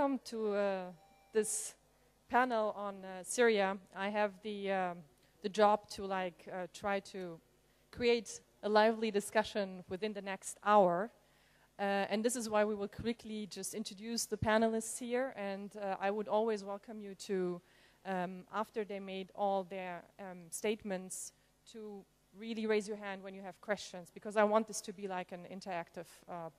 welcome to this panel on Syria. I have the job to try to create a lively discussion within the next hour. And this is why we will quickly just introduce the panelists here. And I would always welcome you to, after they made all their statements, to really raise your hand when you have questions, because I want this to be like an interactive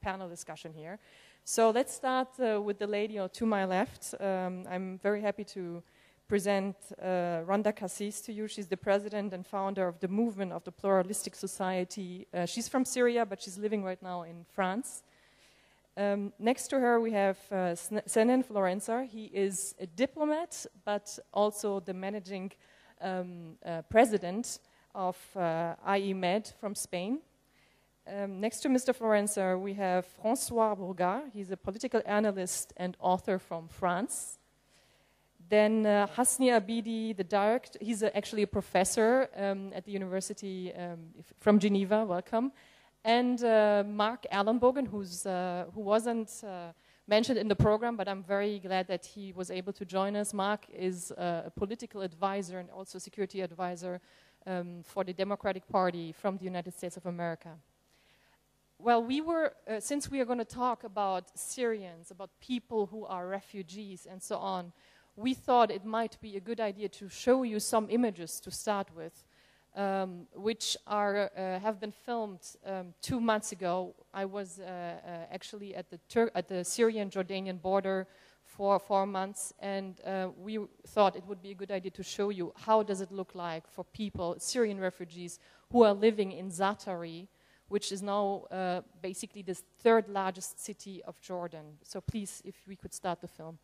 panel discussion here. So let's start with the lady to my left. I'm very happy to present Randa Kassis to you. She's the president and founder of the Movement of the Pluralistic Society. She's from Syria, but she's living right now in France. Next to her, we have Senen Florencer. He is a diplomat, but also the managing president of IEMED from Spain. Next to Mr. Florencer, we have François Bourgard. He's a political analyst and author from France. Then Hasni Abidi, the director, he's actually a professor at the university from Geneva, welcome. And Mark Allenbogen, who wasn't mentioned in the program, but I'm very glad that he was able to join us. Mark is a political advisor and also security advisor for the Democratic Party from the United States of America. Well, since we are going to talk about Syrians, about people who are refugees and so on, we thought it might be a good idea to show you some images to start with, which have been filmed 2 months ago. I was actually at the Syrian-Jordanian border for 4 months, and we thought it would be a good idea to show you how does it look like for people, Syrian refugees, who are living in Zaatari, which is now basically the third largest city of Jordan. So please, if we could start the film.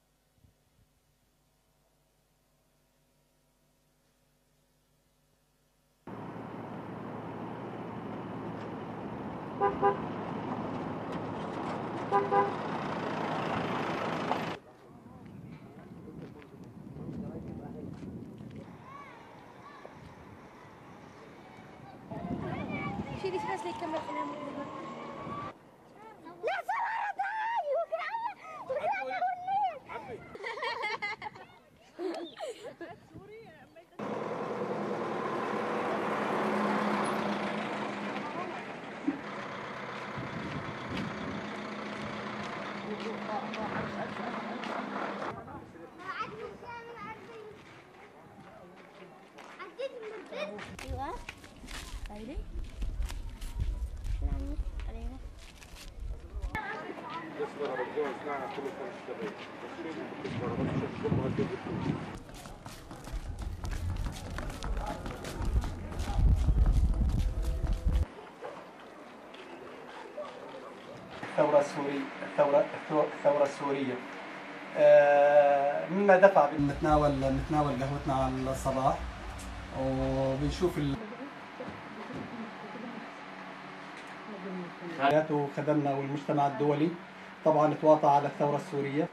الثورة السورية مما دفع نتناول قهوتنا على الصباح وبنشوف وخدمنا والمجتمع الدولي طبعا تواطأ على الثورة السورية.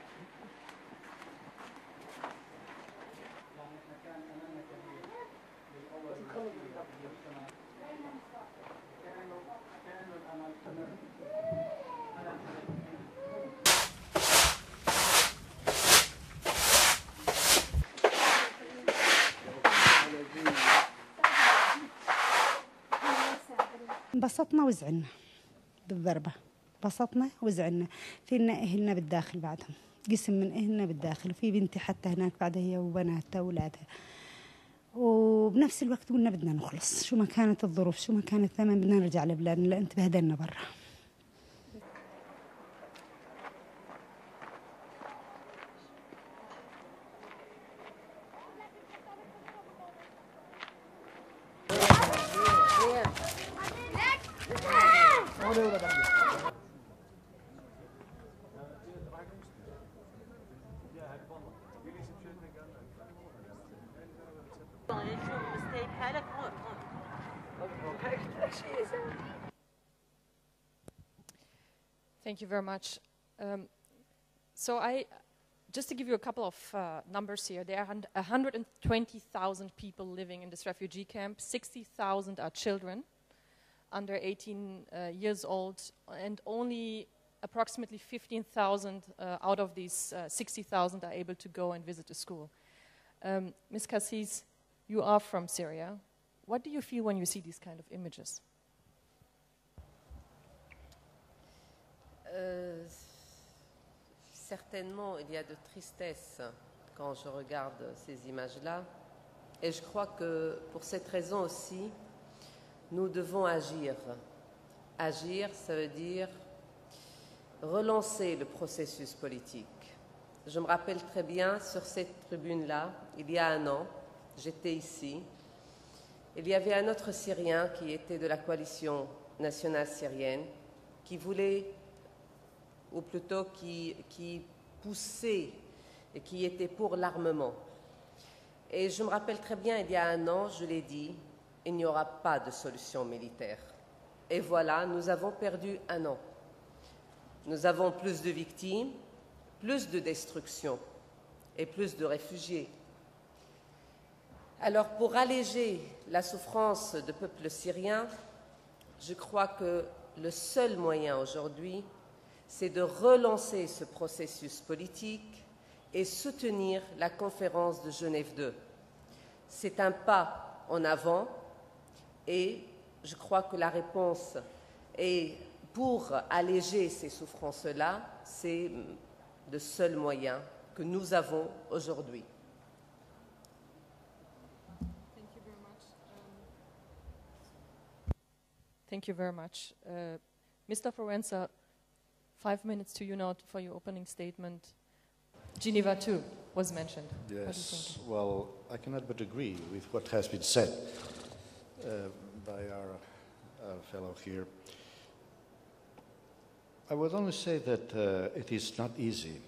انبسطنا وزعلنا بالضربة، انبسطنا وزعلنا. فينا أهلنا بالداخل بعدهم، قسم من أهلنا بالداخل، وفي بنتي حتى هناك بعدها هي وبناتها وأولادها. وبنفس الوقت قلنا بدنا نخلص، شو ما كانت الظروف، شو ما كانت الثمن، بدنا نرجع لبلادنا لأن تبهدلنا برا. Thank you very much. Just to give you a couple of numbers here, there are 120,000 people living in this refugee camp. 60,000 are children under 18 years old, and only approximately 15,000 out of these 60,000 are able to go and visit the school. Ms. Cassis, you are from Syria. What do you feel when you see these kind of images? Certainement, il y a de tristesse quand je regarde ces images-là. Et je crois que pour cette raison aussi, nous devons agir. Agir, ça veut dire relancer le processus politique. Je me rappelle très bien, sur cette tribune-là, il y a un an, j'étais ici, il y avait un autre Syrien qui était de la coalition nationale syrienne, qui voulait, ou plutôt qui poussait et qui était pour l'armement. Et je me rappelle très bien, il y a un an, je l'ai dit, il n'y aura pas de solution militaire. Et voilà, nous avons perdu un an. Nous avons plus de victimes, plus de destruction et plus de réfugiés. Alors, pour alléger la souffrance du peuple syrien, je crois que le seul moyen aujourd'hui, c'est de relancer ce processus politique et soutenir la conférence de Genève II. C'est un pas en avant et je crois que la réponse est, pour alléger ces souffrances-là, c'est le seul moyen que nous avons aujourd'hui. Thank you very much. Mr. Forenza, 5 minutes to you now for your opening statement. Geneva too was mentioned. Yes, well, I cannot but agree with what has been said by our fellow here. I would only say that it is not easy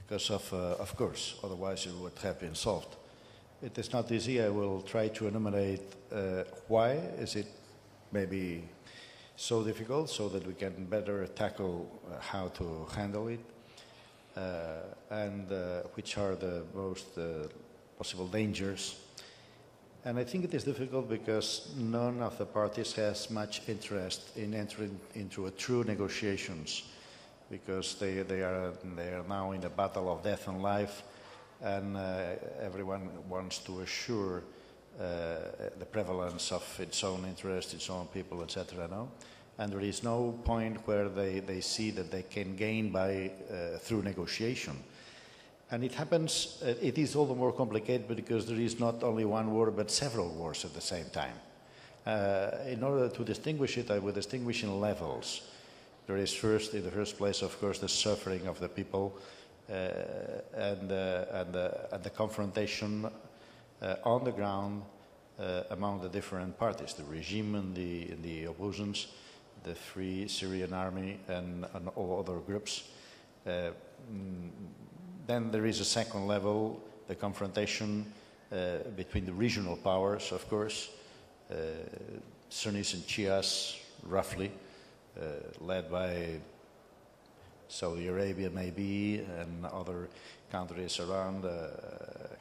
because of course, otherwise it would have been solved. It is not easy. I will try to enumerate why is it maybe so difficult so that we can better tackle how to handle it and which are the most possible dangers. And I think it is difficult because none of the parties has much interest in entering into a true negotiations because they are now in a battle of death and life and everyone wants to assure the prevalence of its own interest, its own people, etc. No? And there is no point where they see that they can gain by through negotiation. And it happens, it is all the more complicated because there is not only one war but several wars at the same time. In order to distinguish it, I would distinguish in levels. There is first, in the first place, of course, the suffering of the people and the confrontation on the ground among the different parties, the regime and the oppositions, the Free Syrian Army and all other groups. Then there is a second level, the confrontation between the regional powers, of course, Sunnis and Shias, roughly, led by Saudi Arabia maybe, and other countries around,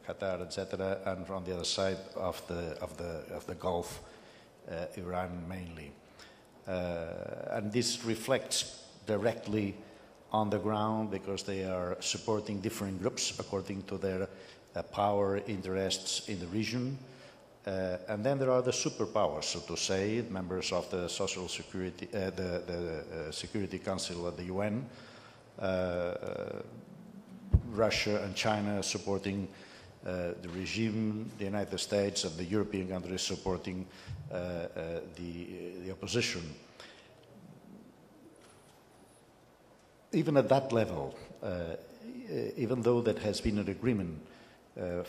Qatar, etc., and on the other side of the Gulf, Iran mainly. And this reflects directly on the ground because they are supporting different groups according to their power interests in the region. And then there are the superpowers, so to say, members of the Social Security, the Security Council of the UN, Russia and China supporting the regime, the United States and the European countries supporting the opposition. Even at that level, even though that has been an agreement to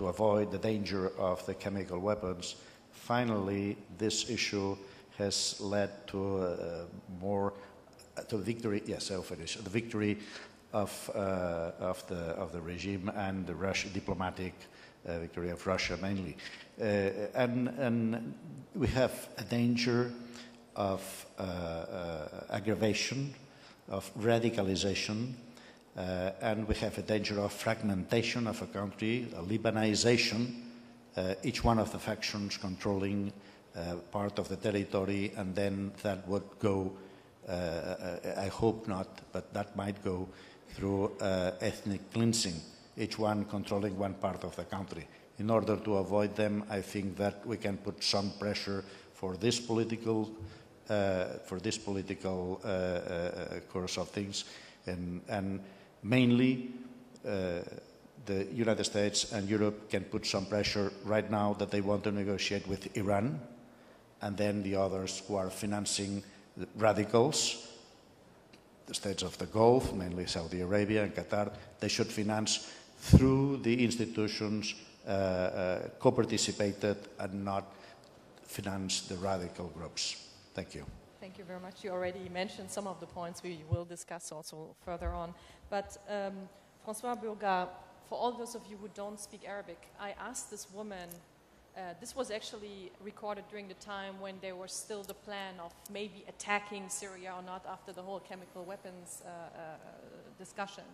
avoid the danger of the chemical weapons, finally this issue has led to to victory. Yes, I'll finish. The victory of the regime and the diplomatic victory of Russia mainly, and we have a danger of aggravation, of radicalization, and we have a danger of fragmentation of a country, a Libanization, each one of the factions controlling part of the territory, and then that would go I hope not, but that might go through ethnic cleansing, each one controlling one part of the country. In order to avoid them, I think that we can put some pressure for this political course of things, and mainly the United States and Europe can put some pressure right now that they want to negotiate with Iran, and then the others who are financing the radicals, the states of the Gulf, mainly Saudi Arabia and Qatar, they should finance through the institutions co-participated and not finance the radical groups. Thank you. Thank you very much. You already mentioned some of the points we will discuss also further on. But François Burga, for all those of you who don't speak Arabic, I asked this woman, this was actually recorded during the time when there was still the plan of maybe attacking Syria or not after the whole chemical weapons discussion.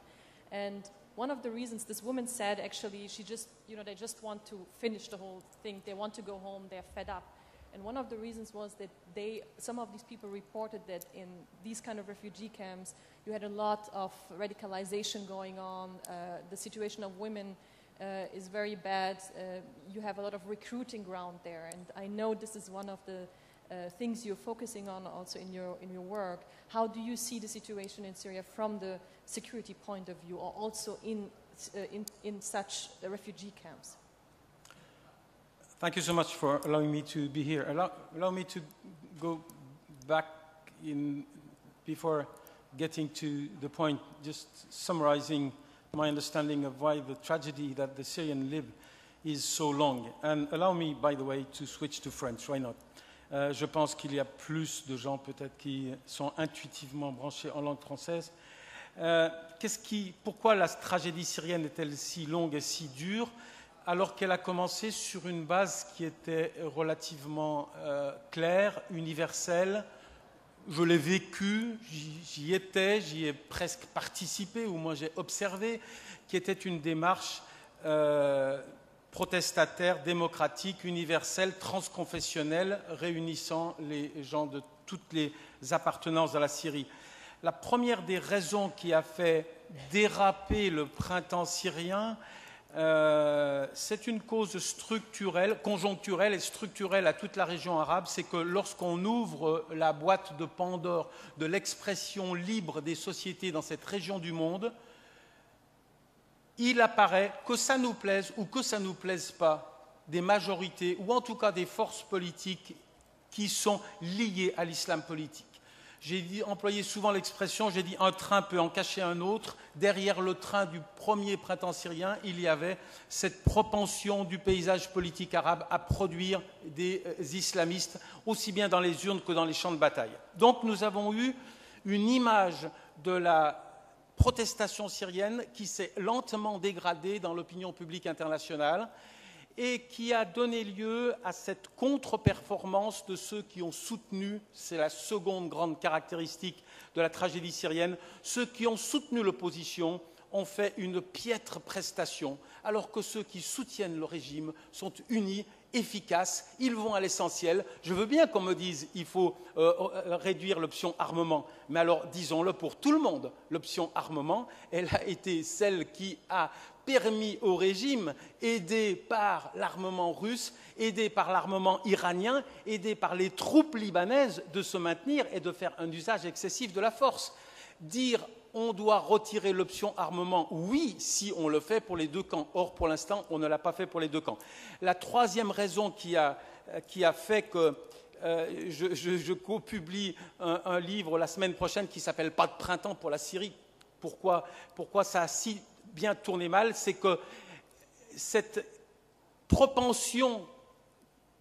And one of the reasons this woman said, actually, she just, they just want to finish the whole thing. They want to go home. They're fed up. And one of the reasons was that some of these people reported that in these kind of refugee camps, you had a lot of radicalization going on. The situation of women is very bad. You have a lot of recruiting ground there. And I know this is one of the things you're focusing on also in your work. How do you see the situation in Syria from the security point of view, or also in such refugee camps? Thank you so much for allowing me to be here. Allow me to go back before getting to the point, just summarizing my understanding of why the tragedy that the Syrians live is so long. And allow me, by the way, to switch to French. Why not? Je pense qu'il y a plus de gens peut-être qui sont intuitivement branchés en langue française. Pourquoi la tragédie syrienne est-elle si longue et si dure, alors qu'elle a commencé sur une base qui était relativement claire, universelle? Je l'ai vécu, j'y étais, j'y ai presque participé, ou moi j'ai observé, qui était une démarche protestataire, démocratique, universelle, transconfessionnelle, réunissant les gens de toutes les appartenances à la Syrie. La première des raisons qui a fait déraper le printemps syrien, c'est une cause structurelle, conjoncturelle et structurelle à toute la région arabe, c'est que lorsqu'on ouvre la boîte de Pandore de l'expression libre des sociétés dans cette région du monde, il apparaît, que ça nous plaise ou que ça ne nous plaise pas, des majorités ou en tout cas des forces politiques qui sont liées à l'islam politique. J'ai employé souvent l'expression, j'ai dit un train peut en cacher un autre. Derrière le train du premier printemps syrien, il y avait cette propension du paysage politique arabe à produire des islamistes, aussi bien dans les urnes que dans les champs de bataille. Donc nous avons eu une image de la protestation syrienne qui s'est lentement dégradée dans l'opinion publique internationale et qui a donné lieu à cette contre-performance de ceux qui ont soutenu, c'est la seconde grande caractéristique de la tragédie syrienne, ceux qui ont soutenu l'opposition ont fait une piètre prestation, alors que ceux qui soutiennent le régime sont unis, efficaces, ils vont à l'essentiel. Je veux bien qu'on me dise qu'il faut réduire l'option armement, mais alors disons-le pour tout le monde, l'option armement, elle a été celle qui a permis au régime, aidé par l'armement russe, aidé par l'armement iranien, aidé par les troupes libanaises, de se maintenir et de faire un usage excessif de la force. Dire on doit retirer l'option armement, oui, si on le fait pour les deux camps. Or, pour l'instant, on ne l'a pas fait pour les deux camps. La troisième raison qui a fait que je co-publie un livre la semaine prochaine qui s'appelle « Pas de printemps pour la Syrie ». Pourquoi ça a si bien tourné mal, c'est que cette propension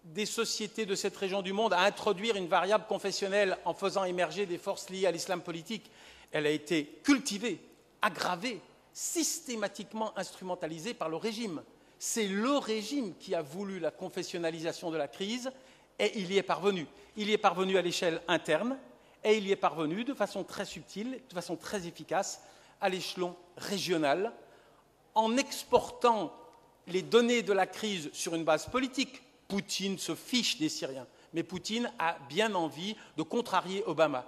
des sociétés de cette région du monde à introduire une variable confessionnelle en faisant émerger des forces liées à l'islam politique, elle a été cultivée, aggravée, systématiquement instrumentalisée par le régime. C'est le régime qui a voulu la confessionnalisation de la crise et il y est parvenu. Il y est parvenu à l'échelle interne et il y est parvenu de façon très subtile, de façon très efficace, à l'échelon régional, en exportant les données de la crise sur une base politique. Poutine se fiche des Syriens, mais Poutine a bien envie de contrarier Obama.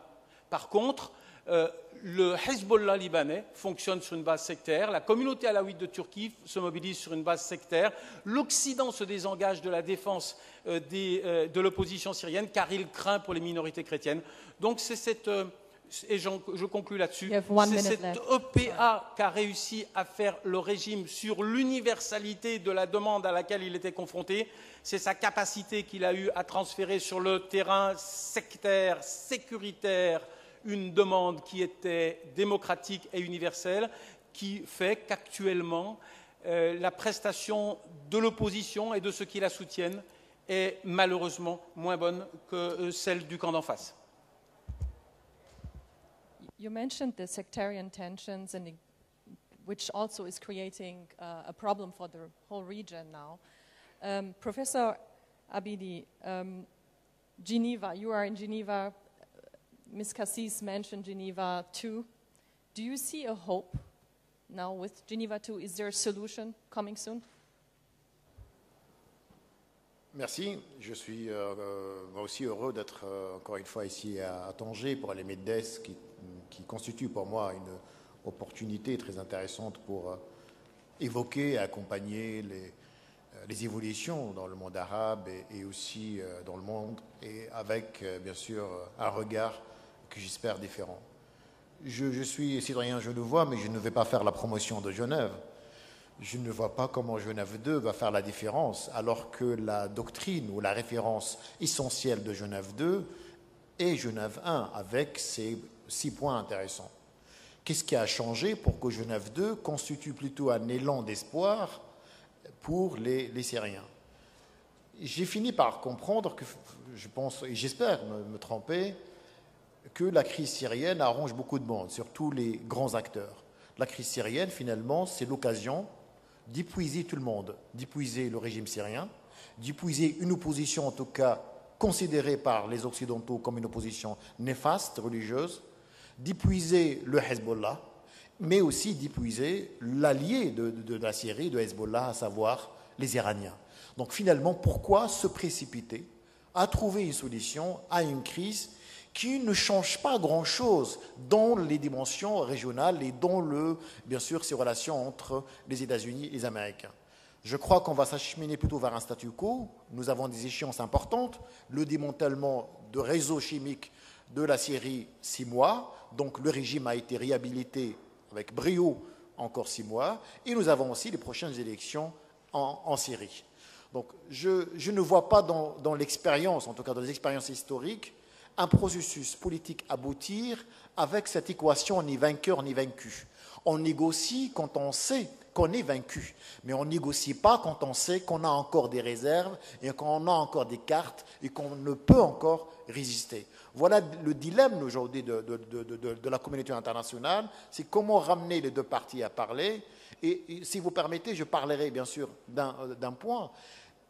Par contre, le Hezbollah libanais fonctionne sur une base sectaire, la communauté alaouite de Turquie se mobilise sur une base sectaire, l'Occident se désengage de la défense de l'opposition syrienne car il craint pour les minorités chrétiennes. Donc c'est cette... et je conclus là-dessus, c'est cette OPA qu'a réussi à faire le régime sur l'universalité de la demande à laquelle il était confronté, c'est sa capacité qu'il a eue à transférer sur le terrain sectaire, sécuritaire, une demande qui était démocratique et universelle, qui fait qu'actuellement, la prestation de l'opposition et de ceux qui la soutiennent est malheureusement moins bonne que celle du camp d'en face. You mentioned the sectarian tensions, and which also is creating a problem for the whole region now. Professor Abidi, Geneva, you are in Geneva. Ms. Cassis mentioned Geneva 2. Do you see a hope now with Geneva 2? Is there a solution coming soon? Merci. Je suis moi aussi heureux d'être encore une fois ici à Tanger pour les MEDES qui constitue pour moi une opportunité très intéressante pour évoquer et accompagner les évolutions dans le monde arabe et aussi dans le monde, et avec bien sûr un regard que j'espère différent. Je suis citoyen genevois, mais je ne vais pas faire la promotion de Genève. Je ne vois pas comment Genève 2 va faire la différence, alors que la doctrine ou la référence essentielle de Genève 2 est Genève 1, avec ses 6 points intéressants. Qu'est-ce qui a changé pour que Genève 2 constitue plutôt un élan d'espoir pour les Syriens? J'ai fini par comprendre que, je pense, et j'espère me tromper, que la crise syrienne arrange beaucoup de monde, surtout les grands acteurs. La crise syrienne, finalement, c'est l'occasion d'épuiser tout le monde, d'épuiser le régime syrien, d'épuiser une opposition, en tout cas considérée par les Occidentaux comme une opposition néfaste, religieuse, d'épuiser le Hezbollah, mais aussi d'épuiser l'allié de la Syrie, de Hezbollah, à savoir les Iraniens. Donc finalement, pourquoi se précipiter à trouver une solution à une crise qui ne change pas grand-chose dans les dimensions régionales et dans, bien sûr, ces relations entre les États-Unis et les Américains? Je crois qu'on va s'acheminer plutôt vers un statu quo. Nous avons des échéances importantes. Le démantèlement de réseaux chimiques de la Syrie, 6 mois. Donc le régime a été réhabilité avec brio, encore 6 mois. Et nous avons aussi les prochaines élections en Syrie. Donc je ne vois pas dans l'expérience, en tout cas dans les expériences historiques, un processus politique aboutir avec cette équation ni vainqueur ni vaincu. On négocie quand on sait qu'on est vaincu, mais on ne négocie pas quand on sait qu'on a encore des réserves et qu'on a encore des cartes et qu'on ne peut encore résister. Voilà le dilemme aujourd'hui de la communauté internationale, c'est comment ramener les deux parties à parler. Et si vous permettez, je parlerai bien sûr d'un point.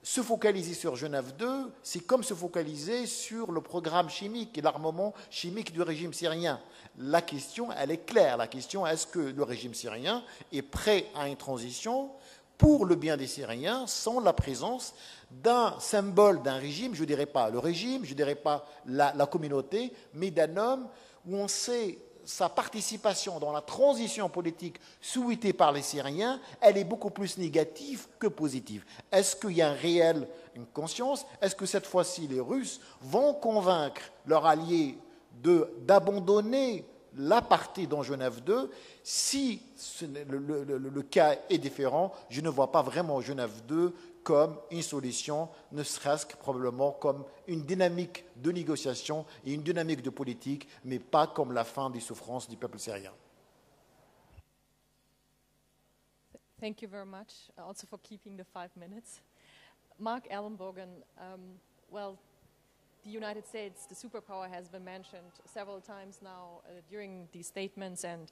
Se focaliser sur Genève 2, c'est comme se focaliser sur le programme chimique et l'armement chimique du régime syrien. La question, elle est claire. La question, est-ce que le régime syrien est prêt à une transition pour le bien des Syriens sans la présence d'un symbole d'un régime, je ne dirais pas le régime, je ne dirais pas la communauté, mais d'un homme où on sait sa participation dans la transition politique souhaitée par les Syriens, elle est beaucoup plus négative que positive. Est-ce qu'il y a une conscience? Est-ce que cette fois-ci les Russes vont convaincre leurs alliés d'abandonner la partie dans Genève 2? Si le cas est différent, je ne vois pas vraiment Genève 2 comme une solution, ne serait-ce que probablement comme une dynamique de négociation et une dynamique de politique, mais pas comme la fin des souffrances du peuple syrien. Thank you very much, also for keeping the 5 minutes. Mark Ellenbogen, well, the United States, the superpower, has been mentioned several times now during these statements, and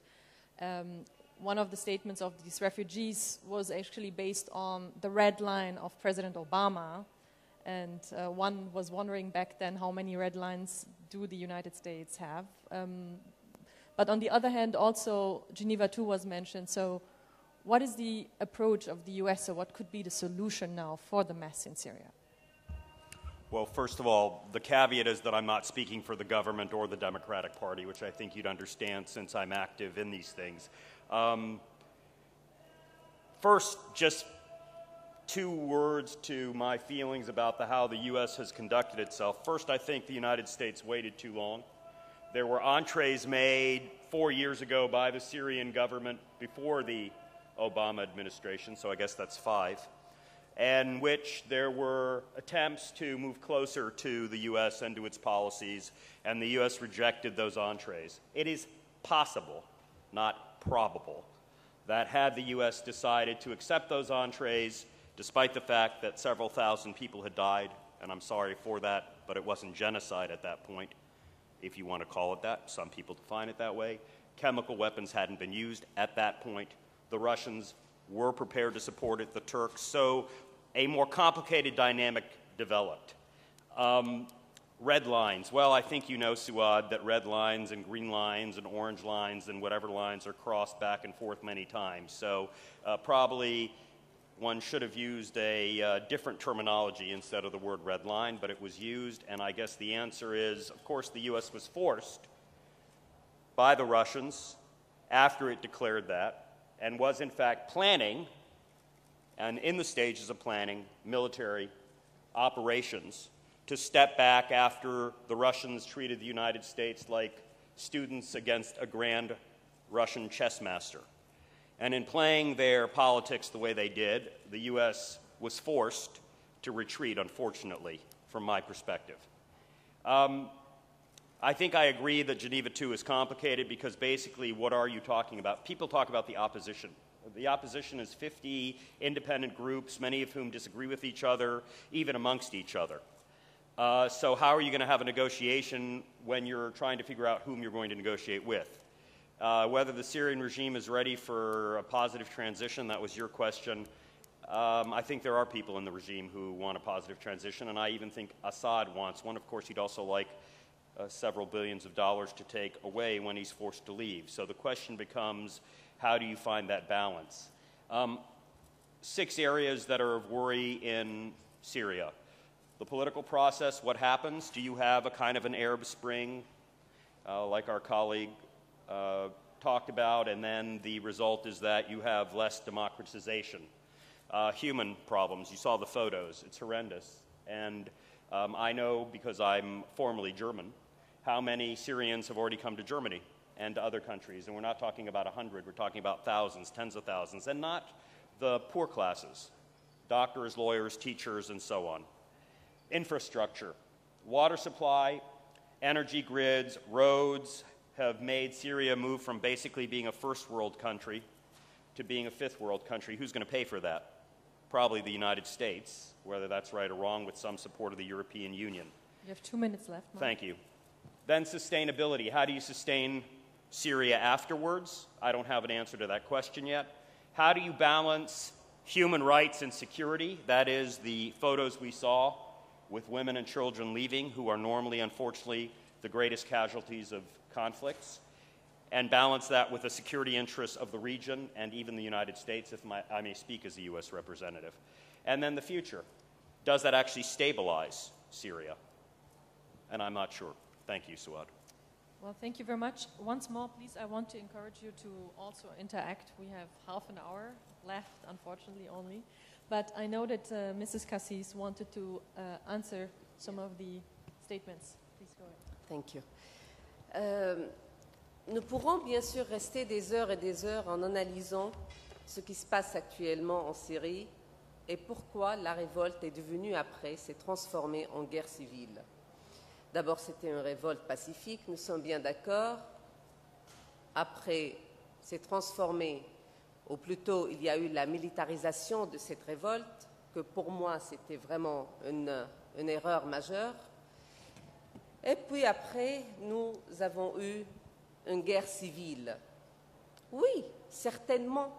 one of the statements of these refugees was actually based on the red line of President Obama, and one was wondering back then how many red lines do the United States have. But on the other hand, also Geneva 2 was mentioned, so what is the approach of the US, or what could be the solution now for the mess in Syria? Well, first of all, the caveat is that I'm not speaking for the government or the Democratic Party, which I think you'd understand since I'm active in these things. First, just 2 words to my feelings about how the U.S. has conducted itself. First, I think the United States waited too long. There were entrees made 4 years ago by the Syrian government before the Obama administration, so I guess that's 5, in which there were attempts to move closer to the U.S. and to its policies, and the U.S. rejected those entrees. It is possible, not probable, that had the U.S. decided to accept those entrees, despite the fact that several thousand people had died, and I'm sorry for that, but it wasn't genocide at that point, if you want to call it that. Some people define it that way. Chemical weapons hadn't been used at that point. The Russians were prepared to support it, the Turks, so a more complicated dynamic developed. Red lines. Well, I think you know, Suad, that red lines and green lines and orange lines and whatever lines are crossed back and forth many times. So probably one should have used a different terminology instead of the word red line, but it was used, and I guess the answer is, of course, the U.S. was forced by the Russians after it declared that, and was in fact planning, and in the stages of planning, military operations to step back after the Russians treated the United States like students against a grand Russian chess master. And in playing their politics the way they did, the U.S. was forced to retreat, unfortunately, from my perspective. I think I agree that Geneva II is complicated because basically what are you talking about? People talk about the opposition. The opposition is 50 independent groups, many of whom disagree with each other, even amongst each other. So how are you going to have a negotiation when you're trying to figure out whom you're going to negotiate with? Whether the Syrian regime is ready for a positive transition, that was your question. I think there are people in the regime who want a positive transition, and I even think Assad wants one. Of course, he'd also like several billions of dollars to take away when he's forced to leave. So the question becomes, how do you find that balance? 6 areas that are of worry in Syria. The political process, what happens? Do you have a kind of an Arab Spring, like our colleague talked about, and then the result is that you have less democratization. Human problems, you saw the photos, it's horrendous. And I know, because I'm formerly German, how many Syrians have already come to Germany and to other countries. And we're not talking about 100, we're talking about thousands, tens of thousands, and not the poor classes, doctors, lawyers, teachers, and so on. Infrastructure, water supply, energy grids, roads have made Syria move from basically being a first world country to being a fifth world country. Who's going to pay for that? Probably the United States, whether that's right or wrong, with some support of the European Union. You have 2 minutes left, Mark. Thank you. Then sustainability. How do you sustain Syria afterwards? I don't have an answer to that question yet. How do you balance human rights and security? That is the photos we saw with women and children leaving, who are normally, unfortunately, the greatest casualties of conflicts, and balance that with the security interests of the region and even the United States, if I may speak as a U.S. representative. And then the future. Does that actually stabilize Syria? And I'm not sure. Thank you, Suad. Well, thank you very much. Once more, please, I want to encourage you to also interact. We have half an hour left, unfortunately, only. But I know that Mrs. Cassis wanted to answer some of the statements. Please go ahead. Thank you. Nous pourrons bien sûr rester des heures et des heures en analysant ce qui se passe actuellement en Syrie et pourquoi la révolte est devenue après, s'est transformée en guerre civile. D'abord, c'était une révolte pacifique, nous sommes bien d'accord. Après, c'est transformé, ou plutôt, il y a eu la militarisation de cette révolte, que pour moi, c'était vraiment une erreur majeure. Et puis après, nous avons eu une guerre civile. Oui, certainement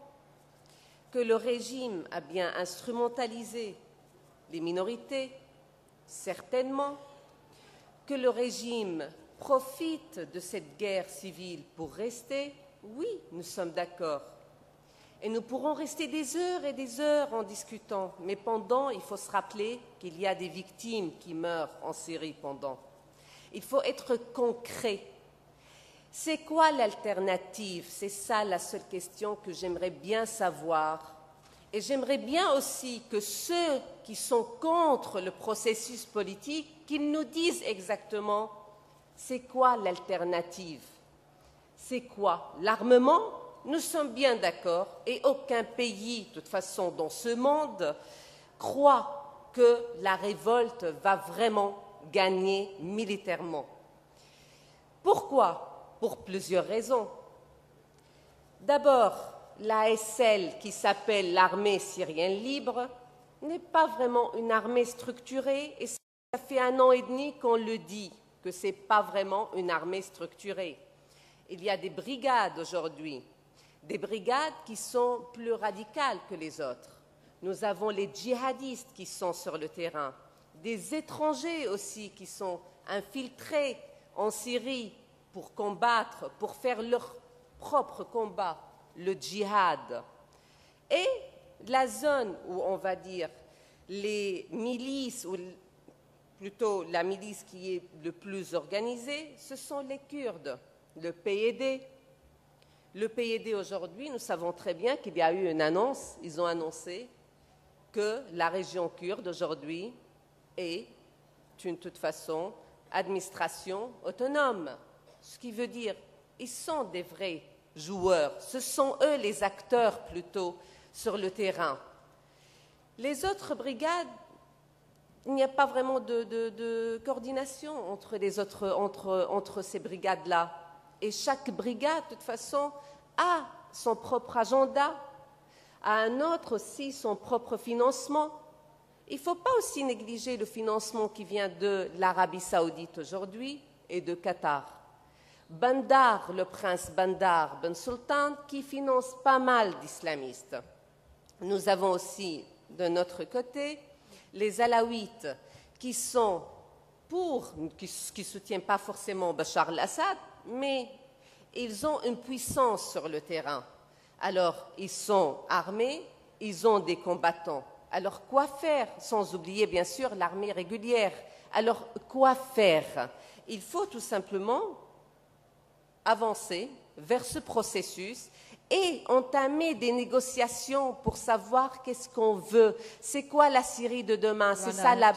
que le régime a bien instrumentalisé les minorités, certainement que le régime profite de cette guerre civile pour rester, oui, nous sommes d'accord. Et nous pourrons rester des heures et des heures en discutant. Mais pendant, il faut se rappeler qu'il y a des victimes qui meurent en Syrie pendant. Il faut être concret. C'est quoi l'alternative? C'est ça la seule question que j'aimerais bien savoir. Et j'aimerais bien aussi que ceux qui sont contre le processus politique, qu'ils nous disent exactement c'est quoi l'alternative. C'est quoi? L'armement? Nous sommes bien d'accord, et aucun pays, de toute façon, dans ce monde, croit que la révolte va vraiment gagner militairement. Pourquoi? Pour plusieurs raisons. D'abord, l'ASL, qui s'appelle l'Armée syrienne libre, n'est pas vraiment une armée structurée, et ça fait 1 an et demi qu'on le dit, que ce n'est pas vraiment une armée structurée. Il y a des brigades aujourd'hui, des brigades qui sont plus radicales que les autres. Nous avons les djihadistes qui sont sur le terrain, des étrangers aussi qui sont infiltrés en Syrie pour combattre, pour faire leur propre combat, le djihad. Et la zone où, on va dire, les milices, ou plutôt la milice qui est le plus organisée, ce sont les Kurdes, le PYD. Le PYD aujourd'hui, nous savons très bien qu'il y a eu une annonce, ils ont annoncé que la région kurde aujourd'hui est, de toute façon, administration autonome. Ce qui veut dire qu'ils sont des vrais joueurs, ce sont eux les acteurs plutôt sur le terrain. Les autres brigades, il n'y a pas vraiment de coordination entre ces brigades-là. Et chaque brigade, de toute façon, a son propre agenda, a un autre aussi son propre financement. Il ne faut pas aussi négliger le financement qui vient de l'Arabie saoudite aujourd'hui et de Qatar. Bandar, le prince Bandar Ben Sultan, qui finance pas mal d'islamistes. Nous avons aussi, de notre côté, les Alaouites, qui sont qui ne soutiennent pas forcément Bachar al-Assad, mais ils ont une puissance sur le terrain. Alors, ils sont armés, ils ont des combattants. Alors, quoi faire? Sans oublier, bien sûr, l'armée régulière. Alors, quoi faire? Il faut tout simplement avancer vers ce processus et entamer des négociations pour savoir qu'est-ce qu'on veut. C'est quoi la Syrie de demain? C'est ça la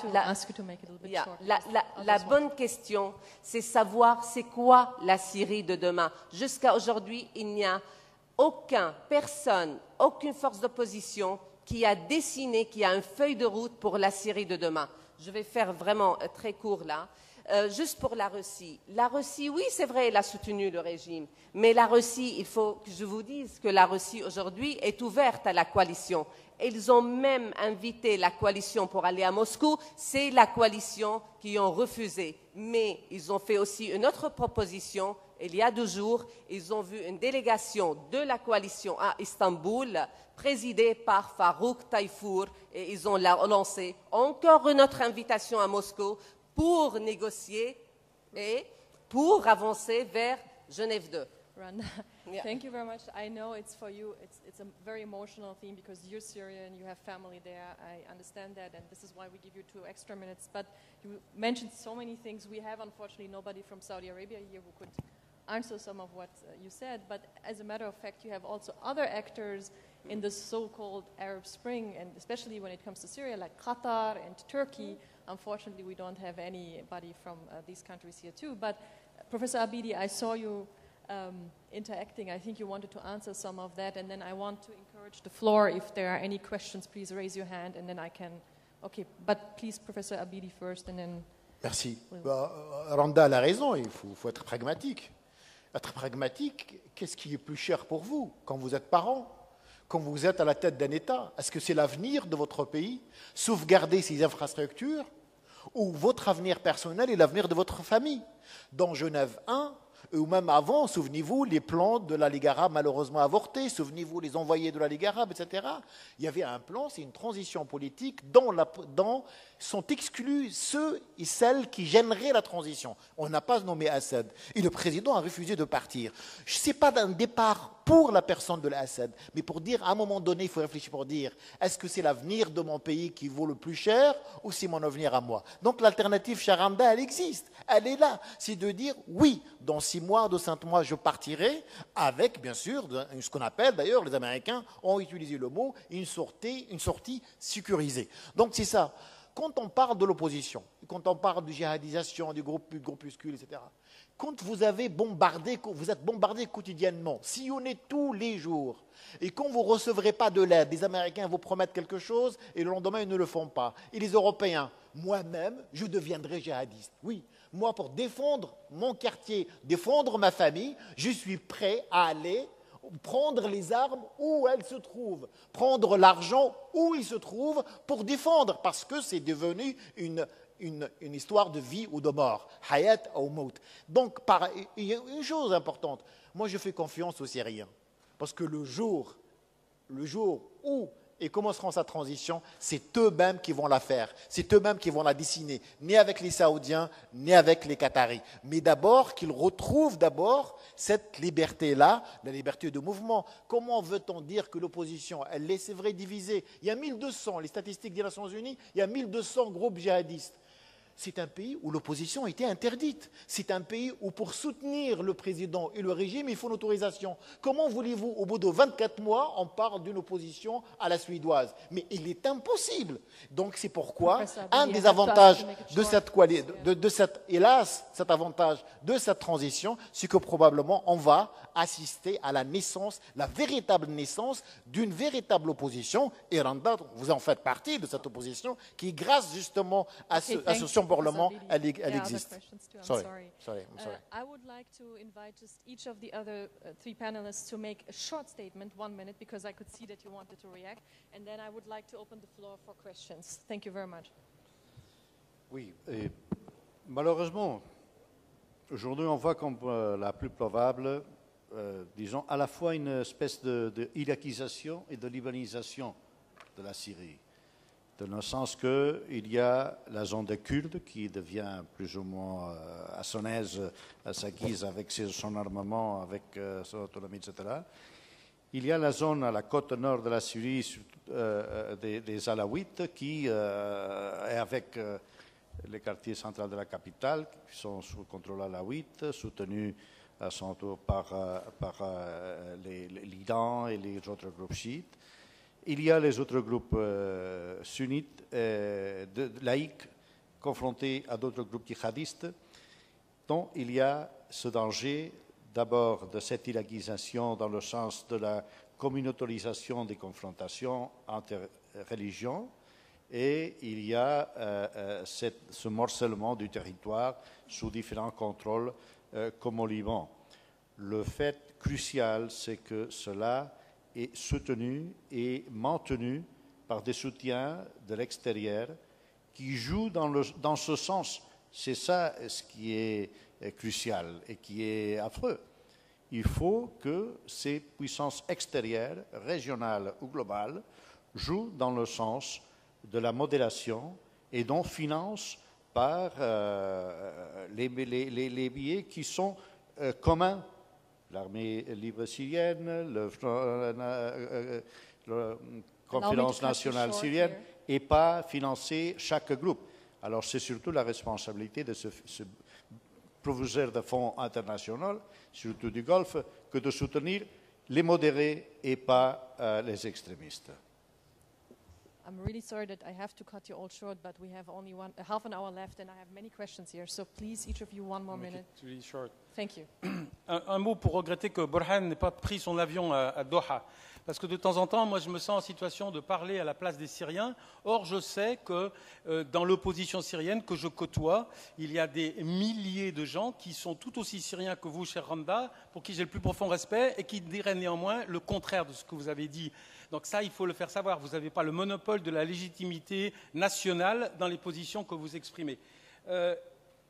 bonne question, c'est savoir c'est quoi la Syrie de demain. Jusqu'à aujourd'hui, il n'y a personne, aucune force d'opposition qui a dessiné, qui a une feuille de route pour la Syrie de demain. Je vais faire vraiment très court là. Juste pour la Russie. La Russie, oui, c'est vrai, elle a soutenu le régime. Mais la Russie, il faut que je vous dise que la Russie aujourd'hui est ouverte à la coalition. Ils ont même invité la coalition pour aller à Moscou. C'est la coalition qui ont refusé. Mais ils ont fait aussi une autre proposition. Il y a 2 jours, ils ont vu une délégation de la coalition à Istanbul, présidée par Farouk Tayfur, et ils ont lancé encore une autre invitation à Moscou pour négocier et pour avancer vers Genève 2. Randa, thank you very much. I know it's for you, it's a very emotional theme because you're Syrian, you have family there. I understand that, and this is why we give you 2 extra minutes. But you mentioned so many things. We have, unfortunately, nobody from Saudi Arabia here who could answer some of what you said. But as a matter of fact, you have also other actors in the so-called Arab Spring, and especially when it comes to Syria, like Qatar and Turkey. Unfortunately, we don't have anybody from these countries here too. But Professor Abidi, I saw you interacting. I think you wanted to answer some of that, and then I want to encourage the floor. If there are any questions, please raise your hand, and then I can. Okay, but please, Professor Abidi first, and then. Merci. Randa a raison. Il faut être pragmatique. Être pragmatique. Qu'est-ce qui est plus cher pour vous quand vous êtes parent? Quand vous êtes à la tête d'un État, est-ce que c'est l'avenir de votre pays, sauvegarder ses infrastructures, ou votre avenir personnel et l'avenir de votre famille? Dans Genève 1, ou même avant, souvenez-vous, les plans de la Ligue arabe malheureusement avortés, souvenez-vous les envoyés de la Ligue arabe, etc. Il y avait un plan, c'est une transition politique dans sont exclus ceux et celles qui gêneraient la transition. On n'a pas nommé Assad. Et le président a refusé de partir. Ce n'est pas d'un départ pour la personne de l'Assad, mais pour dire, à un moment donné, il faut réfléchir pour dire, est-ce que c'est l'avenir de mon pays qui vaut le plus cher ou c'est mon avenir à moi? Donc l'alternative Charanda, elle existe. Elle est là. C'est de dire, oui, dans 6 mois, de 5 mois, je partirai avec, bien sûr, ce qu'on appelle, d'ailleurs, les Américains ont utilisé le mot, une sortie sécurisée. Donc c'est ça. Quand on parle de l'opposition, quand on parle de djihadisation, du groupuscule, etc., quand vous êtes bombardé quotidiennement, sillonné tous les jours, et quand vous ne recevrez pas de l'aide, les Américains vous promettent quelque chose, et le lendemain, ils ne le font pas. Et les Européens, moi-même, je deviendrai djihadiste. Oui, moi, pour défendre mon quartier, défendre ma famille, je suis prêt à aller prendre les armes où elles se trouvent, prendre l'argent où il se trouve pour défendre, parce que c'est devenu une histoire de vie ou de mort. Hayat ou maut. Donc, il y a une chose importante. Moi, je fais confiance aux Syriens. Parce que le jour où ils commenceront sa transition, c'est eux-mêmes qui vont la faire. C'est eux-mêmes qui vont la dessiner. Ni avec les Saoudiens, ni avec les Qataris. Mais d'abord, qu'ils retrouvent d'abord cette liberté-là, la liberté de mouvement. Comment veut-on dire que l'opposition, elle est, c'est vrai, divisée? Il y a 1200, les statistiques des Nations Unies, il y a 1200 groupes djihadistes. C'est un pays où l'opposition était interdite. C'est un pays où pour soutenir le président et le régime, il faut une autorisation. Comment voulez-vous, au bout de 24 mois, on parle d'une opposition à la suédoise? Mais il est impossible. Donc c'est pourquoi un des avantages de cet avantage de cette transition, c'est que probablement on va assister à la naissance, la véritable naissance d'une véritable opposition. Et Randa, vous en faites partie de cette opposition qui, grâce justement à ce Parlement, elle existe. Sorry. I'm sorry. I would like to invite just each of the other 3 panelists to make a short statement, 1 minute, because I could see that you wanted to react, and then I would like to open the floor for questions. Thank you very much. Oui, et malheureusement, aujourd'hui, on voit comme la plus probable, disons, à la fois une espèce de irakisation et de libanisation de la Syrie. Dans le sens qu'il y a la zone des Kurdes qui devient plus ou moins à son aise, à sa guise, avec son armement, avec son autonomie, etc. Il y a la zone à la côte nord de la Syrie des Alaouites qui est avec les quartiers centraux de la capitale, qui sont sous contrôle alaouite, soutenus à son tour par l'Iran et les autres groupes chiites. Il y a les autres groupes sunnites, laïcs, confrontés à d'autres groupes djihadistes, dont il y a ce danger d'abord de cette irakisation dans le sens de la communautarisation des confrontations entre religions, et il y a ce morcellement du territoire sous différents contrôles comme au Liban. Le fait crucial, c'est que cela est soutenu et maintenu par des soutiens de l'extérieur qui jouent dans ce sens. C'est ça ce qui est crucial et qui est affreux. Il faut que ces puissances extérieures, régionales ou globales, jouent dans le sens de la modération et donc financent par les billets qui sont communs. L'armée libre syrienne, la conférence nationale syrienne, et pas financer chaque groupe. Alors c'est surtout la responsabilité de ce proviseur de fonds international, surtout du Golfe, que de soutenir les modérés et pas les extrémistes. I'm really sorry that I have to cut you all short, but we have only half an hour left, and I have many questions here. So please, each of you, 1 more minute. Really short. Thank you. Un mot pour regretter que Borhan n'ait pas pris son avion à Doha. Parce que de temps en temps, moi, je me sens en situation de parler à la place des Syriens. Or, je sais que dans l'opposition syrienne que je côtoie, il y a des milliers de gens qui sont tout aussi syriens que vous, cher Randa, pour qui j'ai le plus profond respect et qui diraient néanmoins le contraire de ce que vous avez dit. Donc ça, il faut le faire savoir. Vous n'avez pas le monopole de la légitimité nationale dans les positions que vous exprimez.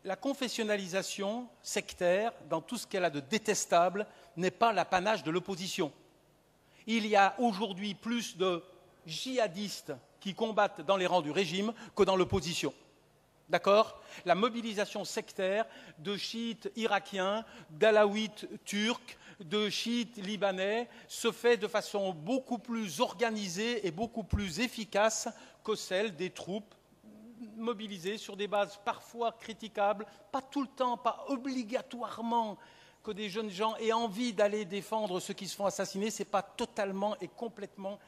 La confessionnalisation sectaire, dans tout ce qu'elle a de détestable, n'est pas l'apanage de l'opposition. Il y a aujourd'hui plus de djihadistes qui combattent dans les rangs du régime que dans l'opposition. D'accord? La mobilisation sectaire de chiites irakiens, d'alaouites turcs, de chiites libanais se fait de façon beaucoup plus organisée et beaucoup plus efficace que celle des troupes mobilisées sur des bases parfois critiquables, pas tout le temps, pas obligatoirement que des jeunes gens aient envie d'aller défendre ceux qui se font assassiner, ce n'est pas totalement et complètement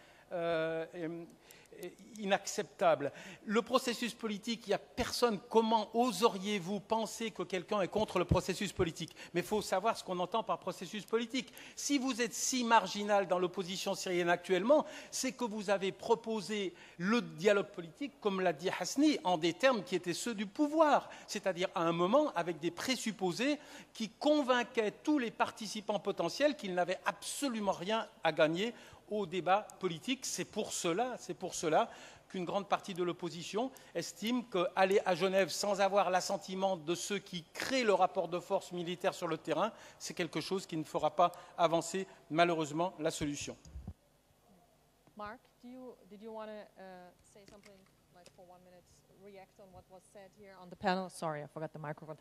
inacceptable. Le processus politique, il n'y a personne. Comment oseriez-vous penser que quelqu'un est contre le processus politique? Mais il faut savoir ce qu'on entend par processus politique. Si vous êtes si marginal dans l'opposition syrienne actuellement, c'est que vous avez proposé le dialogue politique, comme l'a dit Hasni, en des termes qui étaient ceux du pouvoir, c'est-à-dire à un moment avec des présupposés qui convainquaient tous les participants potentiels qu'ils n'avaient absolument rien à gagner au débat politique. C'est pour cela qu'une grande partie de l'opposition estime qu'aller à Genève sans avoir l'assentiment de ceux qui créent le rapport de force militaire sur le terrain, c'est quelque chose qui ne fera pas avancer malheureusement la solution. Mark, did you want to say something like for 1 minute, react on what was said here on the panel? Sorry, I forgot the microphone.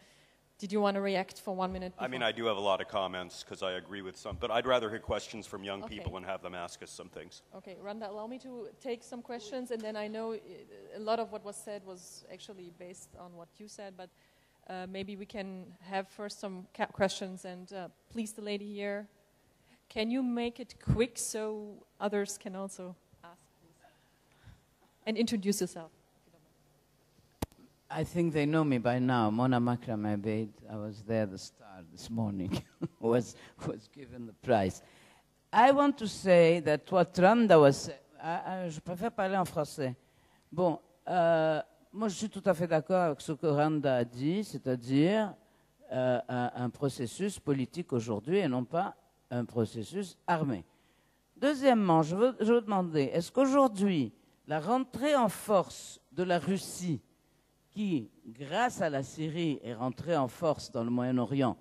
Did you want to react for 1 minute? I mean, I do have a lot of comments because I agree with some, but I'd rather hear questions from young people and have them ask us some things. Okay, Randa, allow me to take some questions, and then I know a lot of what was said was actually based on what you said, but maybe we can have first some questions, and please, the lady here, can you make it quick so others can also ask, please? And introduce yourself. I think they know me by now. Mona Makram Abeid, I was there, the star this morning, was given the prize. I want to say that what Randa was... je préfère parler en français. Bon, moi je suis tout à fait d'accord avec ce que Randa a dit, c'est-à-dire un processus politique aujourd'hui et non pas un processus armé. Deuxièmement, je veux demander, est-ce qu'aujourd'hui, la rentrée en force de la Russie, qui, grâce à la Syrie, est rentrée en force dans le Moyen-Orient,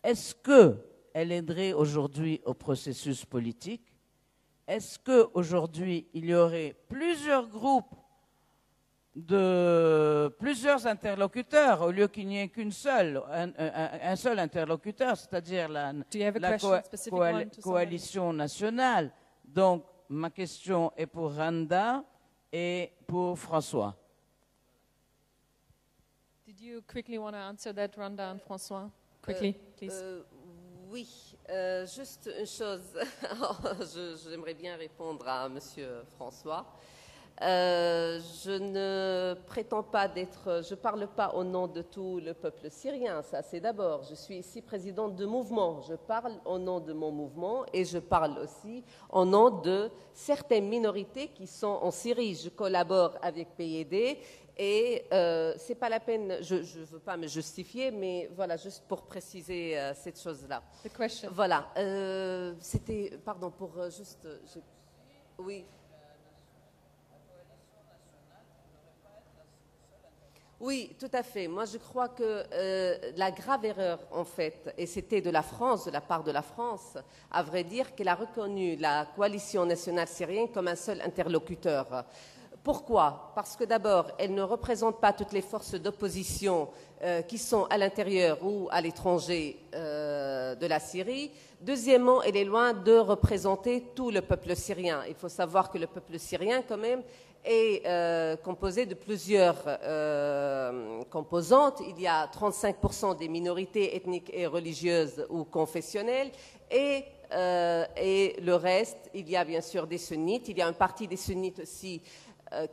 est-ce qu'elle aiderait aujourd'hui au processus politique? Est-ce qu'aujourd'hui, il y aurait plusieurs groupes de plusieurs interlocuteurs au lieu qu'il n'y ait qu'une seule, un seul interlocuteur, c'est-à-dire la coalition nationale? Donc, ma question est pour Randa et pour François. Did you quickly want to answer that, Randa and François? Quickly, please. Oui, juste une chose. J'aimerais bien répondre à Monsieur François. Je ne prétends pas d'être... Je ne parle pas au nom de tout le peuple syrien, ça c'est d'abord. Je suis ici présidente de mouvement. Je parle au nom de mon mouvement et je parle aussi au nom de certaines minorités qui sont en Syrie. Je collabore avec PYD. Et c'est pas la peine, je ne veux pas me justifier, mais voilà, juste pour préciser cette chose-là. The question. Voilà, c'était, pardon, pour juste... oui. Oui, tout à fait. Moi, je crois que la grave erreur, en fait, et c'était de la France, de la part de la France, à vrai dire, qu'elle a reconnu la coalition nationale syrienne comme un seul interlocuteur. Pourquoi? Parce que d'abord, elle ne représente pas toutes les forces d'opposition qui sont à l'intérieur ou à l'étranger de la Syrie. Deuxièmement, elle est loin de représenter tout le peuple syrien. Il faut savoir que le peuple syrien, quand même, est composé de plusieurs composantes. Il y a 35% des minorités ethniques et religieuses ou confessionnelles et le reste, il y a bien sûr des sunnites. Il y a une partie des sunnites aussi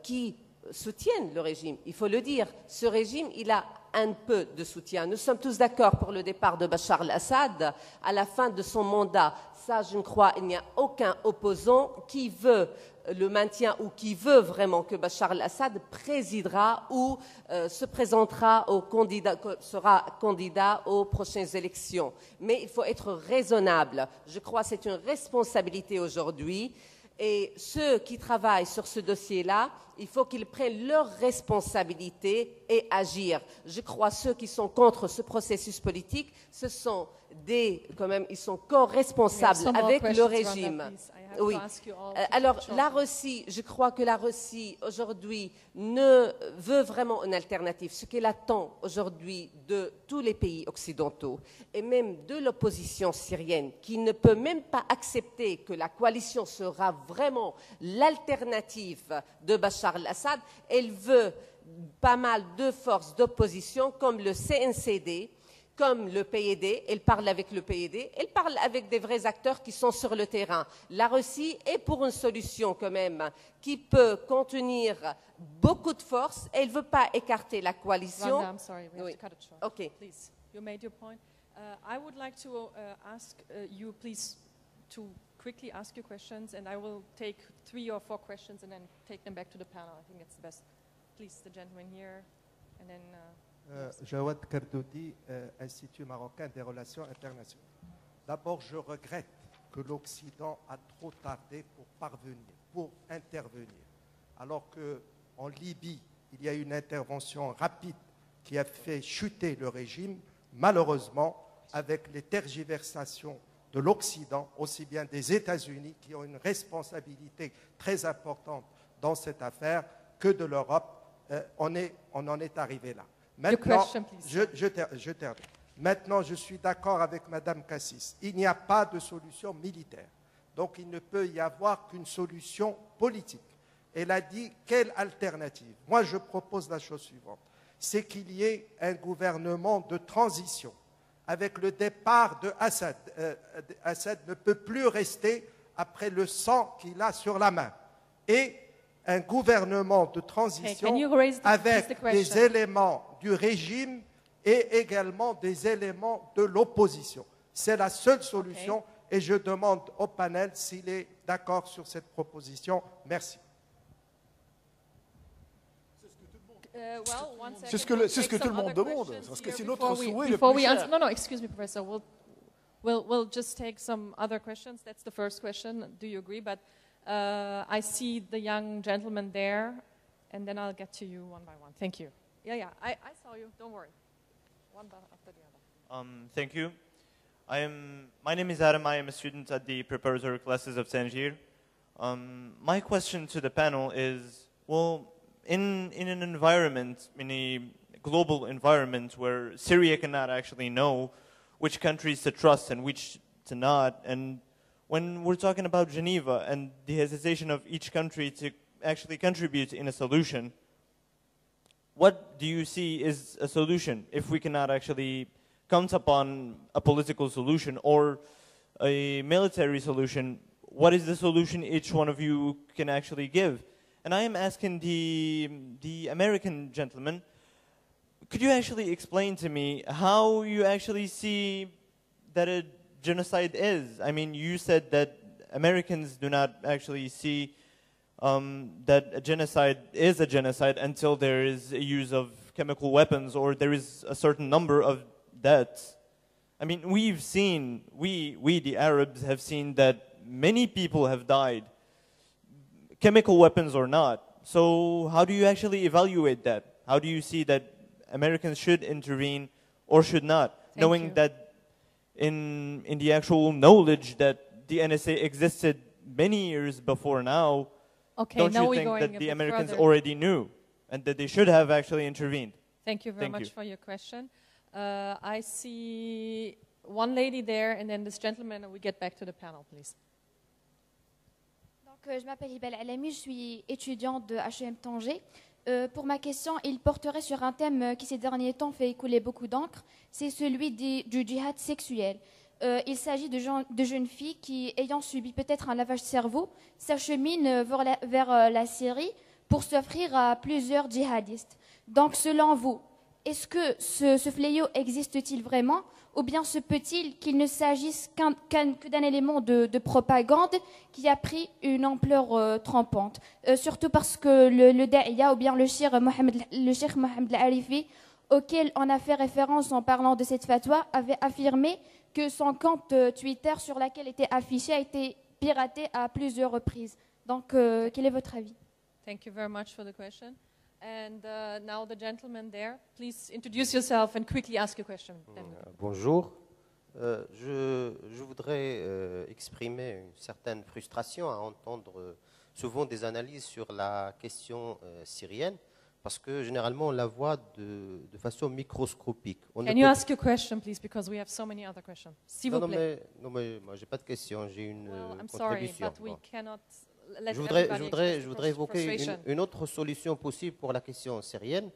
qui soutiennent le régime. Il faut le dire, ce régime, il a un peu de soutien. Nous sommes tous d'accord pour le départ de Bachar al-Assad à la fin de son mandat. Ça, je ne crois, il n'y a aucun opposant qui veut le maintien ou qui veut vraiment que Bachar al-Assad présidera ou se présentera sera candidat aux prochaines élections. Mais il faut être raisonnable. Je crois que c'est une responsabilité aujourd'hui. Et ceux qui travaillent sur ce dossier-là, il faut qu'ils prennent leurs responsabilités et agir. Je crois que ceux qui sont contre ce processus politique, ce sont quand même, ils sont co-responsables avec le régime. Oui. Alors, la Russie, je crois que la Russie, aujourd'hui, ne veut vraiment une alternative. Ce qu'elle attend aujourd'hui de tous les pays occidentaux, et même de l'opposition syrienne, qui ne peut même pas accepter que la coalition sera vraiment l'alternative de Bachar al-Assad, elle veut pas mal de forces d'opposition, comme le CNCD, comme le PYD, elle parle avec le PYD, elle parle avec des vrais acteurs qui sont sur le terrain. La Russie est pour une solution quand même qui peut contenir beaucoup de forces. Elle ne veut pas écarter la coalition. Randa, I'm sorry, we have to cut it short. Okay. Please, you made your point. I would like to ask you, please, to quickly ask your questions, and I will take 3 or 4 questions and then take them back to the panel. I think it's the best. Please, the gentleman here, and then... Jawad Kardoudi, Institut marocain des relations internationales. D'abord, je regrette que l'Occident a trop tardé pour intervenir. Alors qu'en Libye, il y a eu une intervention rapide qui a fait chuter le régime. Malheureusement, avec les tergiversations de l'Occident, aussi bien des États-Unis, qui ont une responsabilité très importante dans cette affaire, que de l'Europe, on en est arrivé là. Maintenant, je termine. Maintenant, je suis d'accord avec Mme Cassis. Il n'y a pas de solution militaire. Donc, il ne peut y avoir qu'une solution politique. Elle a dit, quelle alternative? Moi, je propose la chose suivante. C'est qu'il y ait un gouvernement de transition. Avec le départ de Assad. Assad ne peut plus rester après le sang qu'il a sur la main. Et un gouvernement de transition avec des éléments du régime et également des éléments de l'opposition. C'est la seule solution et je demande au panel s'il est d'accord sur cette proposition. Merci. C'est ce que tout le monde demande, parce que c'est notre souhait le plus cher. No, excuse me, Professor. We'll just take some other questions. That's the first question. Do you agree? But I see the young gentleman there, and then I'll get to you one by one. Thank you. Yeah, I saw you. Don't worry. One after the other. Thank you. My name is Adam. I am a student at the preparatory classes of Tangier. My question to the panel is, well, in an environment, in a global environment where Syria cannot actually know which countries to trust and which to not, and when we're talking about Geneva and the hesitation of each country to actually contribute in a solution, what do you see is a solution if we cannot actually come upon a political solution or a military solution? What is the solution each one of you can actually give? And I am asking the American gentleman, could you actually explain to me how you actually see that a genocide is? I mean, you said that Americans do not actually see that a genocide is a genocide until there is a use of chemical weapons or there is a certain number of deaths. I mean, we've seen, we the Arabs have seen that many people have died, chemical weapons or not. So how do you actually evaluate that? How do you see that Americans should intervene or should not, knowing that in the actual knowledge that the NSA existed many years before now, don't you think that the Americans already knew and that they should have actually intervened? Thank you very much for your question. I see one lady there and then this gentleman, and we get back to the panel, please. Je m'appelle Ibel Alami, je suis étudiante de HEM Tanger. Pour ma question, il porterait sur un thème qui ces derniers temps fait écouler beaucoup d'encre, c'est celui du djihad sexuel. Il s'agit de jeunes filles qui, ayant subi peut-être un lavage de cerveau, s'acheminent vers la Syrie pour s'offrir à plusieurs djihadistes. Donc selon vous, est-ce que ce fléau existe-t-il vraiment? Ou bien se peut-il qu'il ne s'agisse que d'un élément de propagande qui a pris une ampleur trempante, surtout parce que le Da'iya ou bien le Cheikh Mohamed Al-Arifi, auquel on a fait référence en parlant de cette fatwa, avait affirmé que son compte Twitter sur lequel était affiché a été piraté à plusieurs reprises. Donc, quel est votre avis? Thank you very much for the question. And now the gentleman there, please introduce yourself and quickly ask your question. Bonjour, Je voudrais exprimer une certaine frustration à entendre souvent des analyses sur la question syrienne, parce que généralement on la voit de façon microscopique. Can you ask your question, please, because we have so many other questions. S'il vous plaît. Non, mais moi j'ai pas de question, j'ai une I'm sorry, contribution. but we cannot let Je everybody voudrais express évoquer frustration. une autre solution possible pour la question syrienne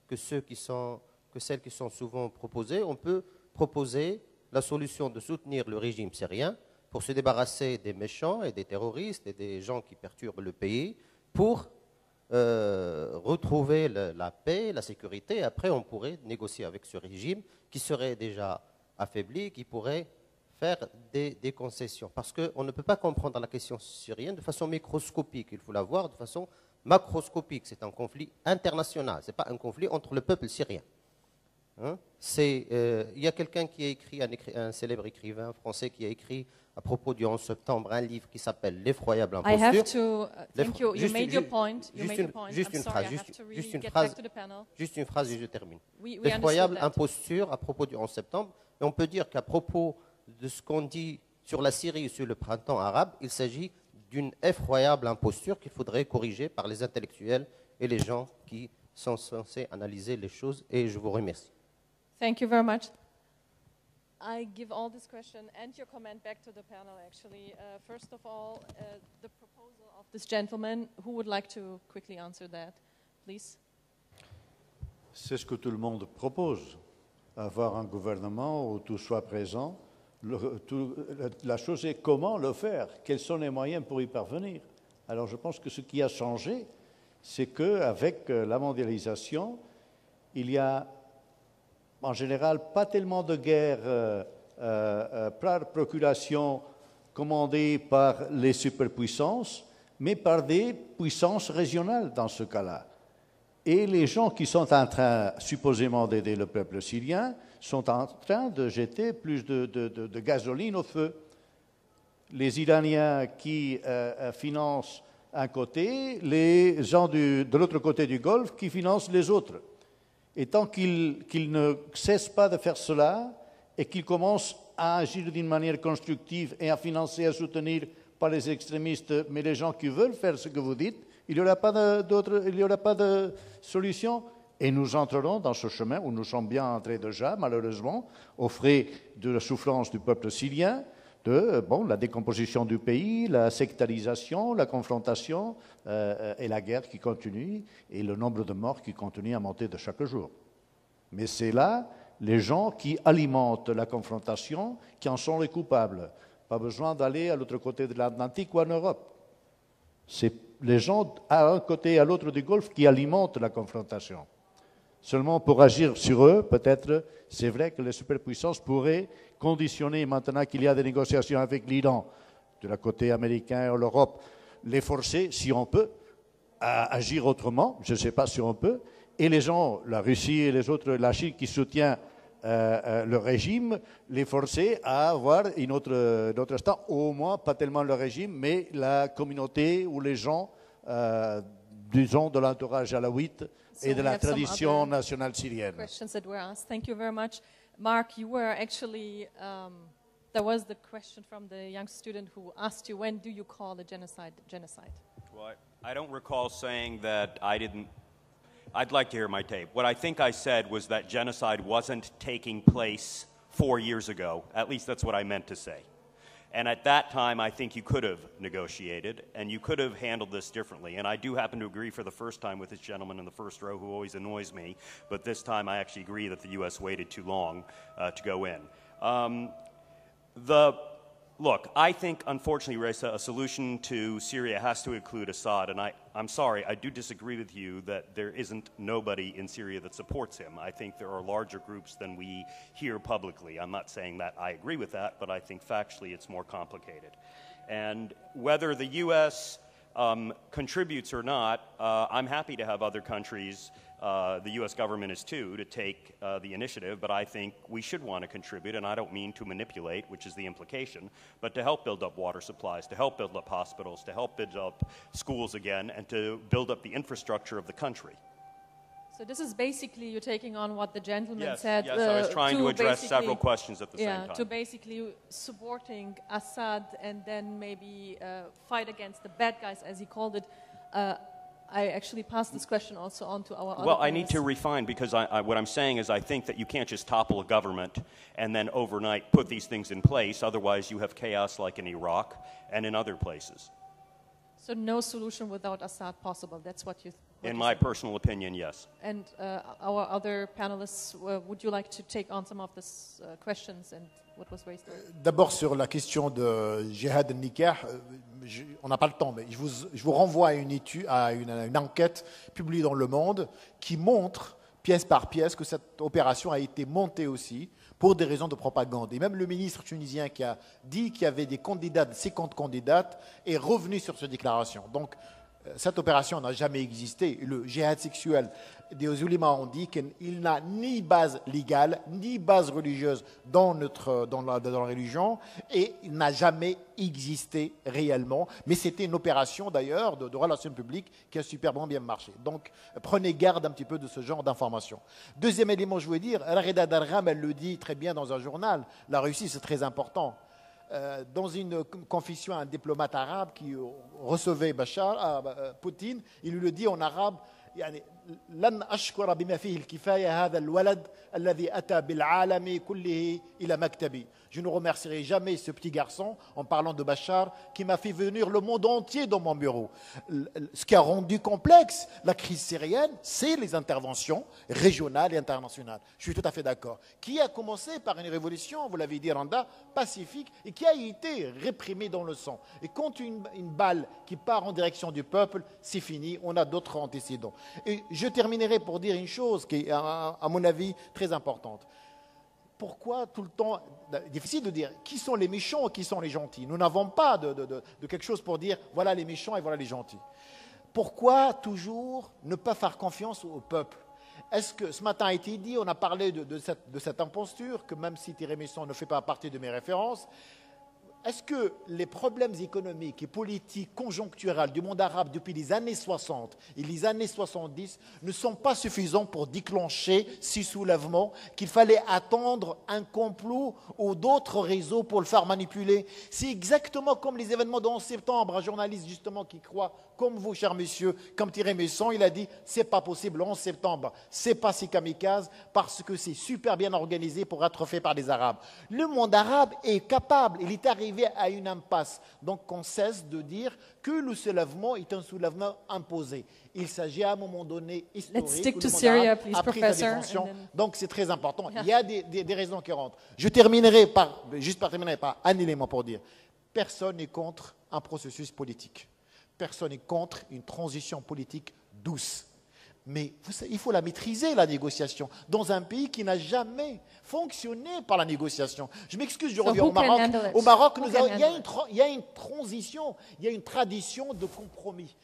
que celles qui sont souvent proposées. On peut proposer la solution de soutenir le régime syrien pour se débarrasser des méchants et des terroristes et des gens qui perturbent le pays, pour retrouver la paix, la sécurité. Après, on pourrait négocier avec ce régime qui serait déjà affaibli, qui pourrait faire des concessions. Parce qu'on ne peut pas comprendre la question syrienne de façon microscopique. Il faut la voir de façon macroscopique. C'est un conflit international. Ce n'est pas un conflit entre le peuple syrien. Il y a quelqu'un qui a écrit, un célèbre écrivain français qui a écrit à propos du 11 septembre un livre qui s'appelle L'effroyable imposture. I have to thank you. You made your point. Juste une phrase, juste une phrase et je termine. L'effroyable imposture à propos du 11 septembre. Et on peut dire qu'à propos de ce qu'on dit sur la Syrie et sur le printemps arabe, il s'agit d'une effroyable imposture qu'il faudrait corriger par les intellectuels et les gens qui sont censés analyser les choses. Et je vous remercie. Thank you very much. I give all this question and your comment back to the panel, actually. First of all, the proposal of this gentleman, who would like to quickly answer that, please? C'est ce que tout le monde propose, avoir un gouvernement où tout soit présent. La chose est comment le faire, quels sont les moyens pour y parvenir. Alors je pense que ce qui a changé, c'est qu'avec la mondialisation, il y a en général pas tellement de guerres par procuration commandées par les superpuissances, mais par des puissances régionales dans ce cas-là. Et les gens qui sont en train, supposément, d'aider le peuple syrien, sont en train de jeter plus de gasoline au feu. Les Iraniens qui financent un côté, les gens de l'autre côté du Golfe qui financent les autres. Et tant qu'ils ne cessent pas de faire cela et qu'ils commencent à agir d'une manière constructive et à financer, à soutenir pas les extrémistes, mais les gens qui veulent faire ce que vous dites, il n'y aura pas de solution. Et nous entrerons dans ce chemin où nous sommes bien entrés déjà, malheureusement, aux frais de la souffrance du peuple syrien, de la décomposition du pays, la sectarisation, la confrontation et la guerre qui continue et le nombre de morts qui continue à monter de chaque jour. Mais c'est là les gens qui alimentent la confrontation qui en sont les coupables. Pas besoin d'aller à l'autre côté de l'Atlantique ou en Europe. C'est les gens à un côté et à l'autre du Golfe qui alimentent la confrontation. Seulement pour agir sur eux, peut-être, c'est vrai que les superpuissances pourraient conditionner, maintenant qu'il y a des négociations avec l'Iran, de la côté américain ou l'Europe, les forcer, si on peut, à agir autrement, je ne sais pas si on peut, et les gens, la Russie et les autres, la Chine qui soutient le régime, les forcer à avoir une autre État, au moins pas tellement le régime, mais la communauté ou les gens, disons, de l'entourage alawite et de la tradition nationale syrienne. Questions that were asked. Thank you very much. Mark, you were actually, there was the question from the young student who asked you, when do you call a genocide genocide? Well, I don't recall saying that I didn't. I'd like to hear my tape. What I think I said was that genocide wasn't taking place 4 years ago. At least that's what I meant to say. And at that time, I think you could have negotiated, and you could have handled this differently. And I do happen to agree for the first time with this gentleman in the first row who always annoys me, but this time I actually agree that the U.S. waited too long to go in. Look, I think, unfortunately, Reza, a solution to Syria has to include Assad, and I'm sorry, I do disagree with you that there isn't nobody in Syria that supports him. I think there are larger groups than we hear publicly. I'm not saying that I agree with that, but I think factually it's more complicated. And whether the U.S. Contributes or not, I'm happy to have other countries, the U.S. government is too, to take the initiative, but I think we should want to contribute, and I don't mean to manipulate, which is the implication, but to help build up water supplies, to help build up hospitals, to help build up schools again, and to build up the infrastructure of the country. So this is basically you're taking on what the gentleman Yes, said. yes, I was trying to address basically- several questions at the same time. To basically supporting Assad and then maybe fight against the bad guys, as he called it. I actually passed this question also on to our other Well, I need to panelists. refine because what I'm saying is I think that you can't just topple a government and then overnight put these things in place. Otherwise, you have chaos like in Iraq and in other places. So no solution without Assad possible. That's what you. In my personal opinion, yes. And our other panelists, would you like to take on some of these questions and what was raised? D'abord sur la question de Jihad al-Nikah, on n'a pas le temps, mais je vous renvoie à une enquête publiée dans Le Monde qui montre pièce par pièce que cette opération a été montée aussi pour des raisons de propagande. Et même le ministre tunisien qui a dit qu'il y avait des candidates, 50 candidates, est revenu sur cette déclaration. Donc, cette opération n'a jamais existé. Le djihad sexuel, des oulémas ont dit qu'il n'a ni base légale, ni base religieuse dans la religion, et il n'a jamais existé réellement. Mais c'était une opération d'ailleurs de relations publiques qui a superbement bien marché. Donc prenez garde un petit peu de ce genre d'informations. Deuxième élément, je voulais dire, Reda Dargham, elle le dit très bien dans un journal, la Russie c'est très important. Dans une confession à un diplomate arabe qui recevait Poutine, il lui dit en arabe يعني لن أشكر بما فيه الكفاية هذا الولد الذي أتى بالعالم كله إلى مكتبي. Je ne remercierai jamais ce petit garçon, en parlant de Bachar, qui m'a fait venir le monde entier dans mon bureau. Ce qui a rendu complexe la crise syrienne, c'est les interventions régionales et internationales. Je suis tout à fait d'accord. Qui a commencé par une révolution, vous l'avez dit Randa, pacifique, et qui a été réprimée dans le sang. Et quand une balle qui part en direction du peuple, c'est fini, on a d'autres antécédents. Et je terminerai pour dire une chose qui est, à mon avis, très importante. Pourquoi tout le temps, difficile de dire qui sont les méchants et qui sont les gentils. Nous n'avons pas de quelque chose pour dire voilà les méchants et voilà les gentils. Pourquoi toujours ne pas faire confiance au peuple? Est-ce que ce matin a été dit, on a parlé de cette imposture, que même si Thierry Messon ne fait pas partie de mes références, est-ce que les problèmes économiques et politiques conjoncturels du monde arabe depuis les années 60 et les années 70 ne sont pas suffisants pour déclencher ces soulèvements, qu'il fallait attendre un complot ou d'autres réseaux pour le faire manipuler? C'est exactement comme les événements de 11 septembre. Un journaliste justement qui croit, comme vous, cher monsieur, comme Thierry Messon, il a dit c'est pas possible, le 11 septembre, c'est pas si kamikaze parce que c'est super bien organisé pour être fait par des Arabes. Le monde arabe est capable, il est arrivé à une impasse. Donc on cesse de dire que le soulèvement est un soulèvement imposé. Il s'agit à un moment donné historique. Let's stick où to le monde Syria, arabe please, a pris sa Professor, dimension. and then- Donc c'est très important. Il y a des raisons qui rentrent. Je terminerai par un élément pour dire personne n'est contre un processus politique. Personne n'est contre une transition politique douce. Mais il faut la maîtriser, la négociation, dans un pays qui n'a jamais fonctionné par la négociation. Je m'excuse, je So reviens who au can Maroc. handle it? Au Maroc, Who il can y a handle une transition, il y a une tradition de compromis.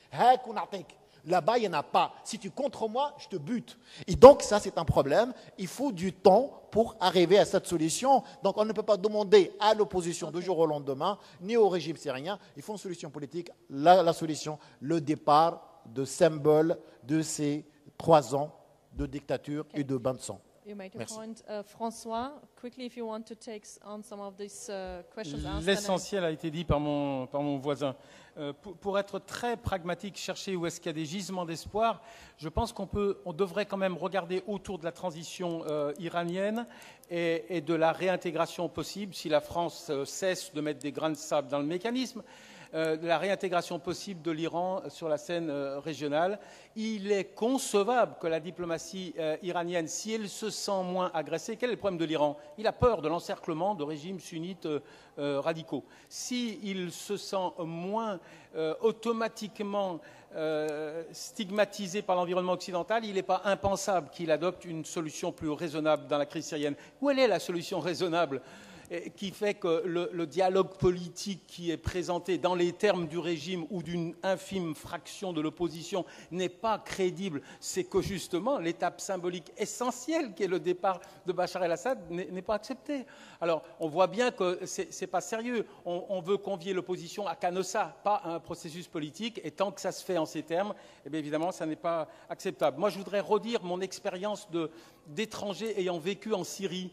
Là-bas, il n'y en a pas. Si tu es contre moi, je te bute. Et donc, ça, c'est un problème. Il faut du temps pour arriver à cette solution. Donc, on ne peut pas demander à l'opposition du jour au lendemain, ni au régime syrien. Il faut une solution politique. La solution, le départ de symbole de ces 3 ans de dictature et de bain de sang. You made a Merci. point. François, quickly, if you want to take on some of these questions asked. L'essentiel a été dit par mon voisin. Pour être très pragmatique, chercher où est-ce qu'il y a des gisements d'espoir, je pense qu'on devrait quand même regarder autour de la transition iranienne et de la réintégration possible, si la France cesse de mettre des grains de sable dans le mécanisme, de la réintégration possible de l'Iran sur la scène régionale. Il est concevable que la diplomatie iranienne, si elle se sent moins agressée, quel est le problème de l'Iran? Il a peur de l'encerclement de régimes sunnites radicaux. S'il se sent moins automatiquement stigmatisé par l'environnement occidental, il n'est pas impensable qu'il adopte une solution plus raisonnable dans la crise syrienne. Où elle est la solution raisonnable? qui fait que le dialogue politique qui est présenté dans les termes du régime ou d'une infime fraction de l'opposition n'est pas crédible, c'est que justement l'étape symbolique essentielle qui est le départ de Bachar el-Assad n'est pas acceptée. Alors on voit bien que c'est pas sérieux. On veut convier l'opposition à Canossa, pas à un processus politique, et tant que ça se fait en ces termes, eh bien évidemment ça n'est pas acceptable. Moi je voudrais redire mon expérience d'étranger ayant vécu en Syrie.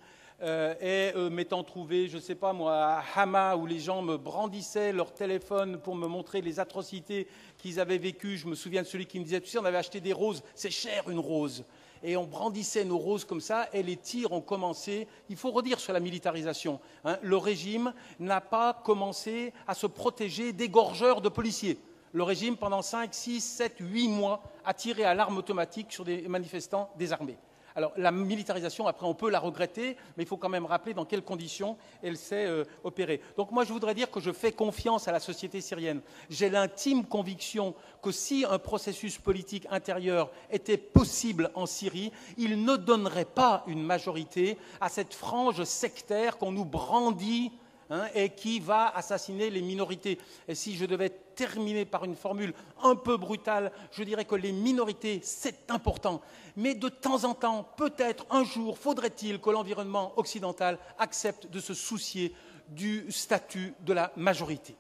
Et m'étant trouvé, je ne sais pas moi, à Hama, où les gens me brandissaient leur téléphone pour me montrer les atrocités qu'ils avaient vécues. Je me souviens de celui qui me disait, tu sais, on avait acheté des roses, c'est cher une rose. Et on brandissait nos roses comme ça, et les tirs ont commencé. Il faut redire sur la militarisation, hein, le régime n'a pas commencé à se protéger d'égorgeurs de policiers. Le régime, pendant 5, 6, 7, 8 mois, a tiré à l'arme automatique sur des manifestants désarmés. Alors, la militarisation, après, on peut la regretter, mais il faut quand même rappeler dans quelles conditions elle s'est opérée. Donc, moi, je voudrais dire que je fais confiance à la société syrienne. J'ai l'intime conviction que si un processus politique intérieur était possible en Syrie, il ne donnerait pas une majorité à cette frange sectaire qu'on nous brandit, hein, et qui va assassiner les minorités. Et si je devais terminer par une formule un peu brutale, je dirais que les minorités, c'est important. Mais de temps en temps, peut-être un jour, faudrait-il que l'environnement occidental accepte de se soucier du statut de la majorité.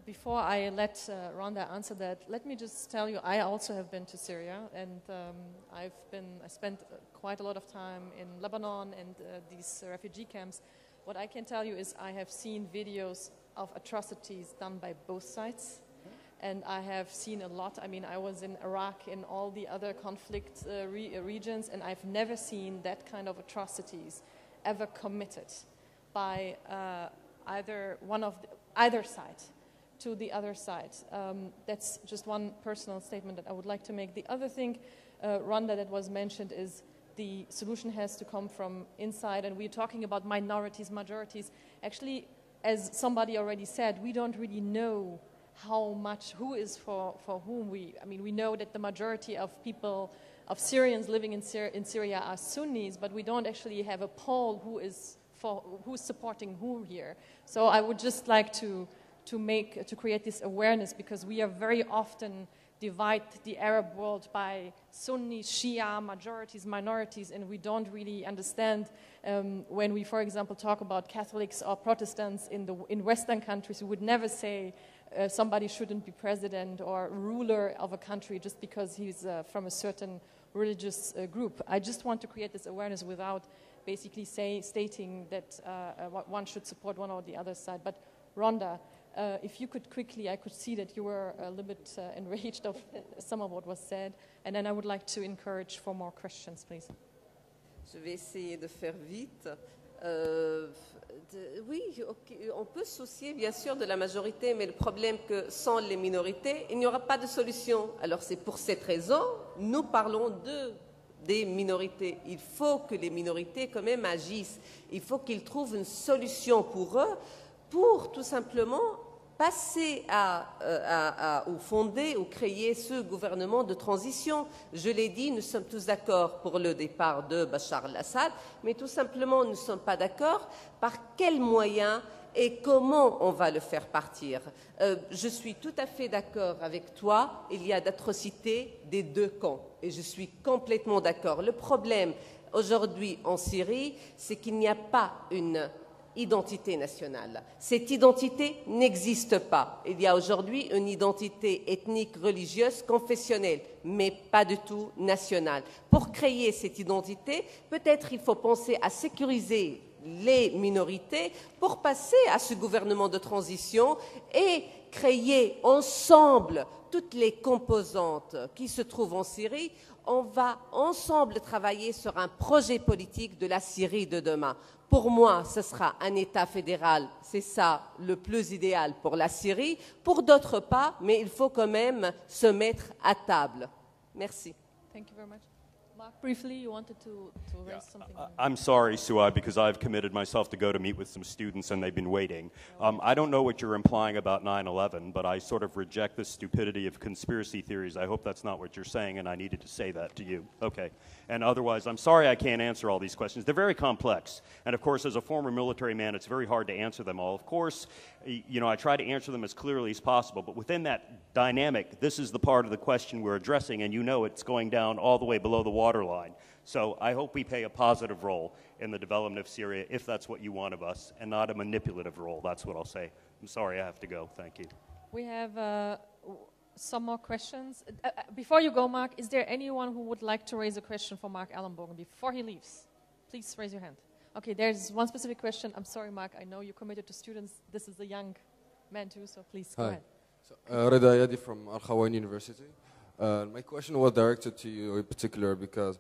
Before I let Rhonda answer that, let me just tell you, I also have been to Syria, and I spent quite a lot of time in Lebanon and these refugee camps. What I can tell you is I have seen videos of atrocities done by both sides, and I have seen a lot. I mean, I was in Iraq, in all the other conflict regions, and I've never seen that kind of atrocities ever committed by either side to the other side. That's just one personal statement that I would like to make. The other thing, Rhonda, that was mentioned is the solution has to come from inside, and we're talking about minorities, majorities. Actually, as somebody already said, we don't really know how much, who is for whom. We know that the majority of people, of Syrians living in Syria are Sunnis, but we don't actually have a poll who's supporting who here. So I would just like to create this awareness, because we are very often divide the Arab world by Sunni, Shia, majorities, minorities, and we don't really understand when we, for example, talk about Catholics or Protestants in Western countries, we would never say somebody shouldn't be president or ruler of a country just because he's from a certain religious group. I just want to create this awareness without basically stating that one should support one or the other side. But Rhonda, if you could quickly, I could see that you were a little bit enraged of some of what was said, and then I would like to encourage for more questions, please. Je vais essayer de faire vite. Oui, on peut se soucier bien sûr de la majorité, mais le problème que sans les minorités, il n'y aura pas de solution. Alors c'est pour cette raison, nous parlons des minorités. Il faut que les minorités quand même agissent. Il faut qu'ils trouvent une solution pour eux, pour tout simplement passer ou fonder ou créer ce gouvernement de transition. Je l'ai dit, nous sommes tous d'accord pour le départ de Bachar el-Assad, mais tout simplement nous ne sommes pas d'accord par quels moyens et comment on va le faire partir. Je suis tout à fait d'accord avec toi, il y a d'atrocités des deux camps, et je suis complètement d'accord. Le problème aujourd'hui en Syrie, c'est qu'il n'y a pas une identité nationale. Cette identité n'existe pas. Il y a aujourd'hui une identité ethnique, religieuse, confessionnelle, mais pas du tout nationale. Pour créer cette identité, peut-être il faut penser à sécuriser les minorités pour passer à ce gouvernement de transition et créer ensemble toutes les composantes qui se trouvent en Syrie. On va ensemble travailler sur un projet politique de la Syrie de demain. Pour moi, ce sera un État fédéral, c'est ça le plus idéal pour la Syrie. Pour d'autres pas, mais il faut quand même se mettre à table. Merci. Thank you very much. Mark, briefly, you wanted to raise something. I'm sorry, Suad, because I've committed myself to go to meet with some students and they've been waiting. I don't know what you're implying about 9/11, but I sort of reject the stupidity of conspiracy theories. I hope that's not what you're saying, and I needed to say that to you. Okay. And otherwise, I'm sorry I can't answer all these questions. They're very complex. And of course, as a former military man, it's very hard to answer them all. Of course, you know, I try to answer them as clearly as possible, but within that dynamic, this is the part of the question we're addressing, and you know it's going down all the way below the waterline. So I hope we play a positive role in the development of Syria, if that's what you want of us, and not a manipulative role. That's what I'll say. I'm sorry I have to go. Thank you. We have some more questions. Before you go, Mark, is there anyone who would like to raise a question for Mark Ellenbogen before he leaves? Please raise your hand. Okay, there's one specific question. I'm sorry, Mark. I know you're committed to students. This is a young man too, so please go ahead. So, Reda Yadi from Al Khawaini University. My question was directed to you in particular because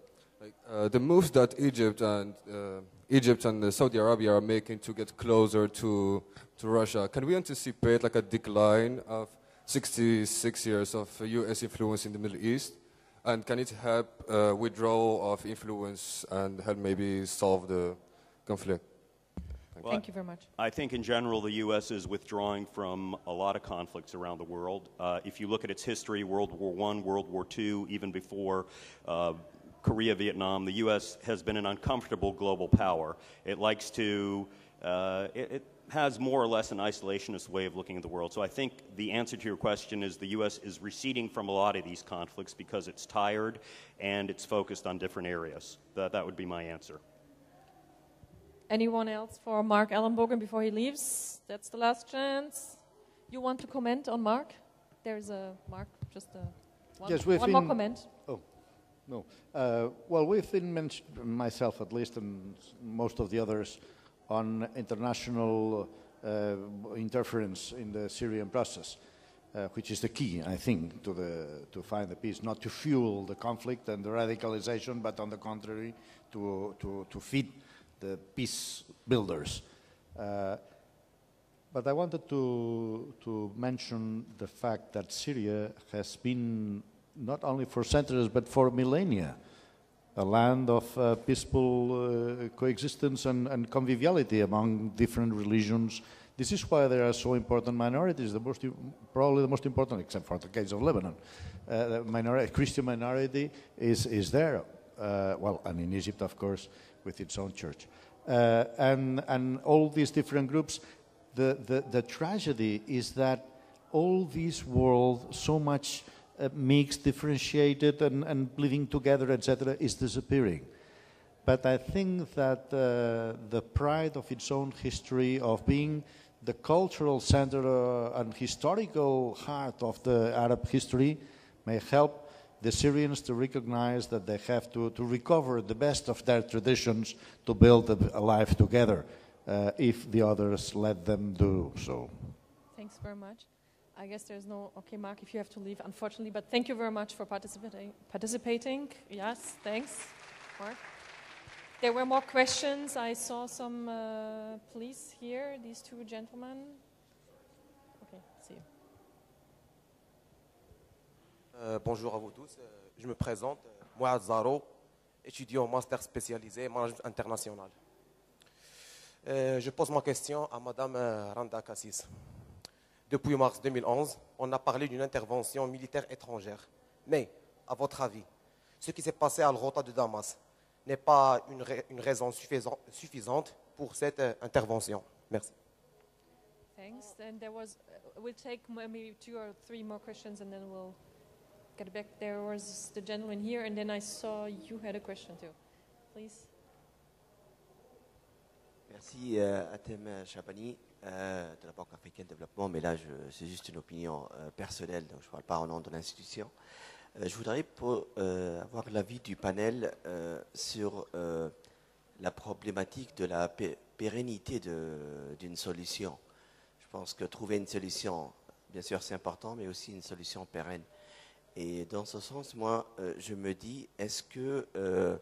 the moves that Egypt and Saudi Arabia are making to get closer to Russia, can we anticipate like a decline of 66 years of U.S. influence in the Middle East? And can it help withdrawal of influence and help maybe solve the conflict? Thank you very much. I think in general the U.S. is withdrawing from a lot of conflicts around the world. If you look at its history, World War I, World War II, even before Korea, Vietnam, the U.S. has been an uncomfortable global power. It likes to, it has more or less an isolationist way of looking at the world. So I think the answer to your question is the U.S. is receding from a lot of these conflicts because it's tired and it's focused on different areas. That would be my answer. Anyone else for Mark Ellenbogen before he leaves? That's the last chance. You want to comment on Mark? There's a Mark, just one more comment. Oh, no. Well, we've been mentioned, myself at least, and most of the others, on international interference in the Syrian process, which is the key, I think, to find the peace, not to fuel the conflict and the radicalization, but on the contrary, to feed the peace builders. But I wanted to mention the fact that Syria has been, not only for centuries, but for millennia, a land of peaceful coexistence and conviviality among different religions. This is why there are so important minorities, probably the most important, except for the case of Lebanon. The Christian minority is there, well, and in Egypt, of course, with its own church. And all these different groups, the tragedy is that all this world, so much mixed, differentiated, and living together, etc., is disappearing. But I think that the pride of its own history, of being the cultural center and historical heart of the Arab history, may help the Syrians to recognize that they have to recover the best of their traditions to build a life together, if the others let them do so. Thanks very much. I guess there's no, okay, Mark, if you have to leave, unfortunately, but thank you very much for participating. Yes, thanks, Mark. There were more questions. I saw some police here, these two gentlemen. Okay, see you. Bonjour à vous tous. Je me présente, Mouad Zaro, étudiant en master spécialisé en management international. Je pose ma question à Madame Randa Kassis. Depuis mars 2011, on a parlé d'une intervention militaire étrangère. Mais, à votre avis, ce qui s'est passé à Al-Ghouta de Damas n'est pas une raison suffisante pour cette intervention? Merci. Thanks. And there was, we'll take maybe 2 or 3 more questions and then we'll get back. There was the gentleman here and then I saw you had a question too. Please. Merci Atem Chabani de la Banque africaine de développement, mais là c'est juste une opinion personnelle, donc je ne parle pas au nom de l'institution. Je voudrais avoir l'avis du panel sur la problématique de la pérennité d'une solution. Je pense que trouver une solution, bien sûr c'est important, mais aussi une solution pérenne. Et dans ce sens, moi je me dis, est-ce que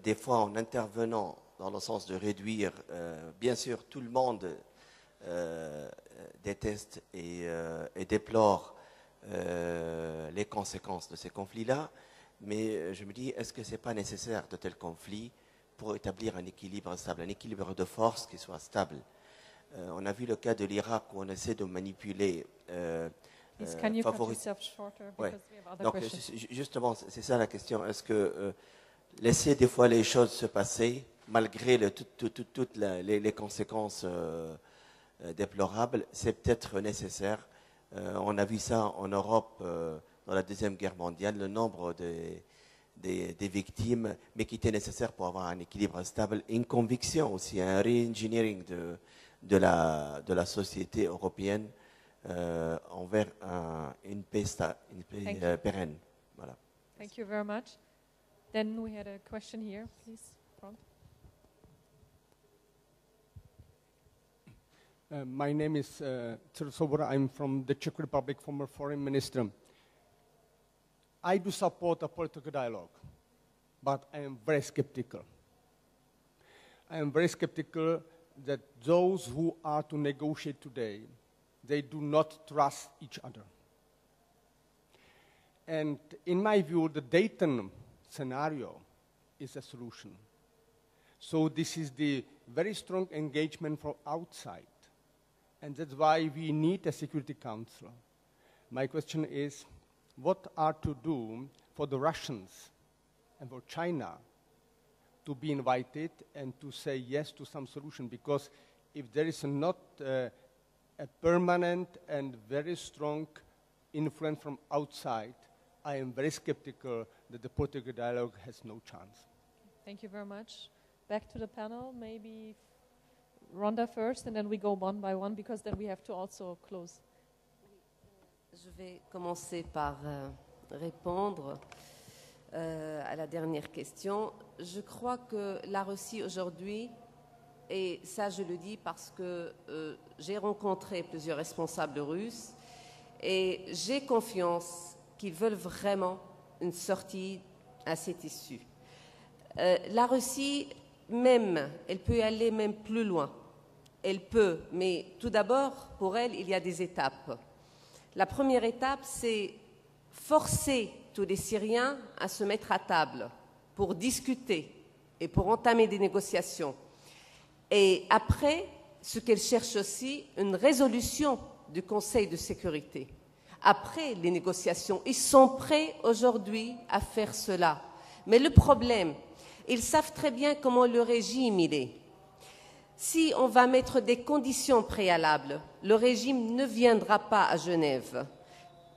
des fois en intervenant dans le sens de réduire, bien sûr tout le monde déteste et déplore les conséquences de ces conflits-là, Mais je me dis, est-ce que ce n'est pas nécessaire de tels conflits pour établir un équilibre stable, un équilibre de force qui soit stable? On a vu le cas de l'Irak où on essaie de manipuler, favoriser. Ouais. Donc justement, c'est ça la question. Est-ce que laisser des fois les choses se passer, malgré toutes les conséquences déplorables, c'est peut-être nécessaire. On a vu ça en Europe dans la Deuxième Guerre mondiale, le nombre des victimes, mais qui était nécessaire pour avoir un équilibre stable et une conviction aussi, un re-engineering de la société européenne envers une paix pérenne. Voilà. Thank you very much. Then we had a question here, please, front. My name is Sobora. I'm from the Czech Republic, former foreign minister. I do support a political dialogue, but I am very skeptical. I am very skeptical that those who are to negotiate today, they do not trust each other. And in my view, the Dayton scenario is a solution. So this is the very strong engagement from outside. And that's why we need a Security Council. My question is, what are to do for the Russians and for China to be invited and to say yes to some solution? Because if there is not a permanent and very strong influence from outside, I am very skeptical that the political dialogue has no chance. Thank you very much. Back to the panel, maybe Rhonda first, and then we go one by one, because then we have to also close. Je vais commencer par répondre à la dernière question. Je crois que la Russie aujourd'hui, et ça je le dis parce que j'ai rencontré plusieurs responsables russes, et j'ai confiance qu'ils veulent vraiment une sortie à cette issue. La Russie, même, elle peut aller même plus loin. Elle peut, mais tout d'abord, pour elle, il y a des étapes. La première étape, c'est forcer tous les Syriens à se mettre à table pour discuter et pour entamer des négociations. Et après, ce qu'elle cherche aussi, une résolution du Conseil de sécurité. Après les négociations, ils sont prêts aujourd'hui à faire cela. Mais le problème, ils savent très bien comment le régime il est. Si on va mettre des conditions préalables, le régime ne viendra pas à Genève.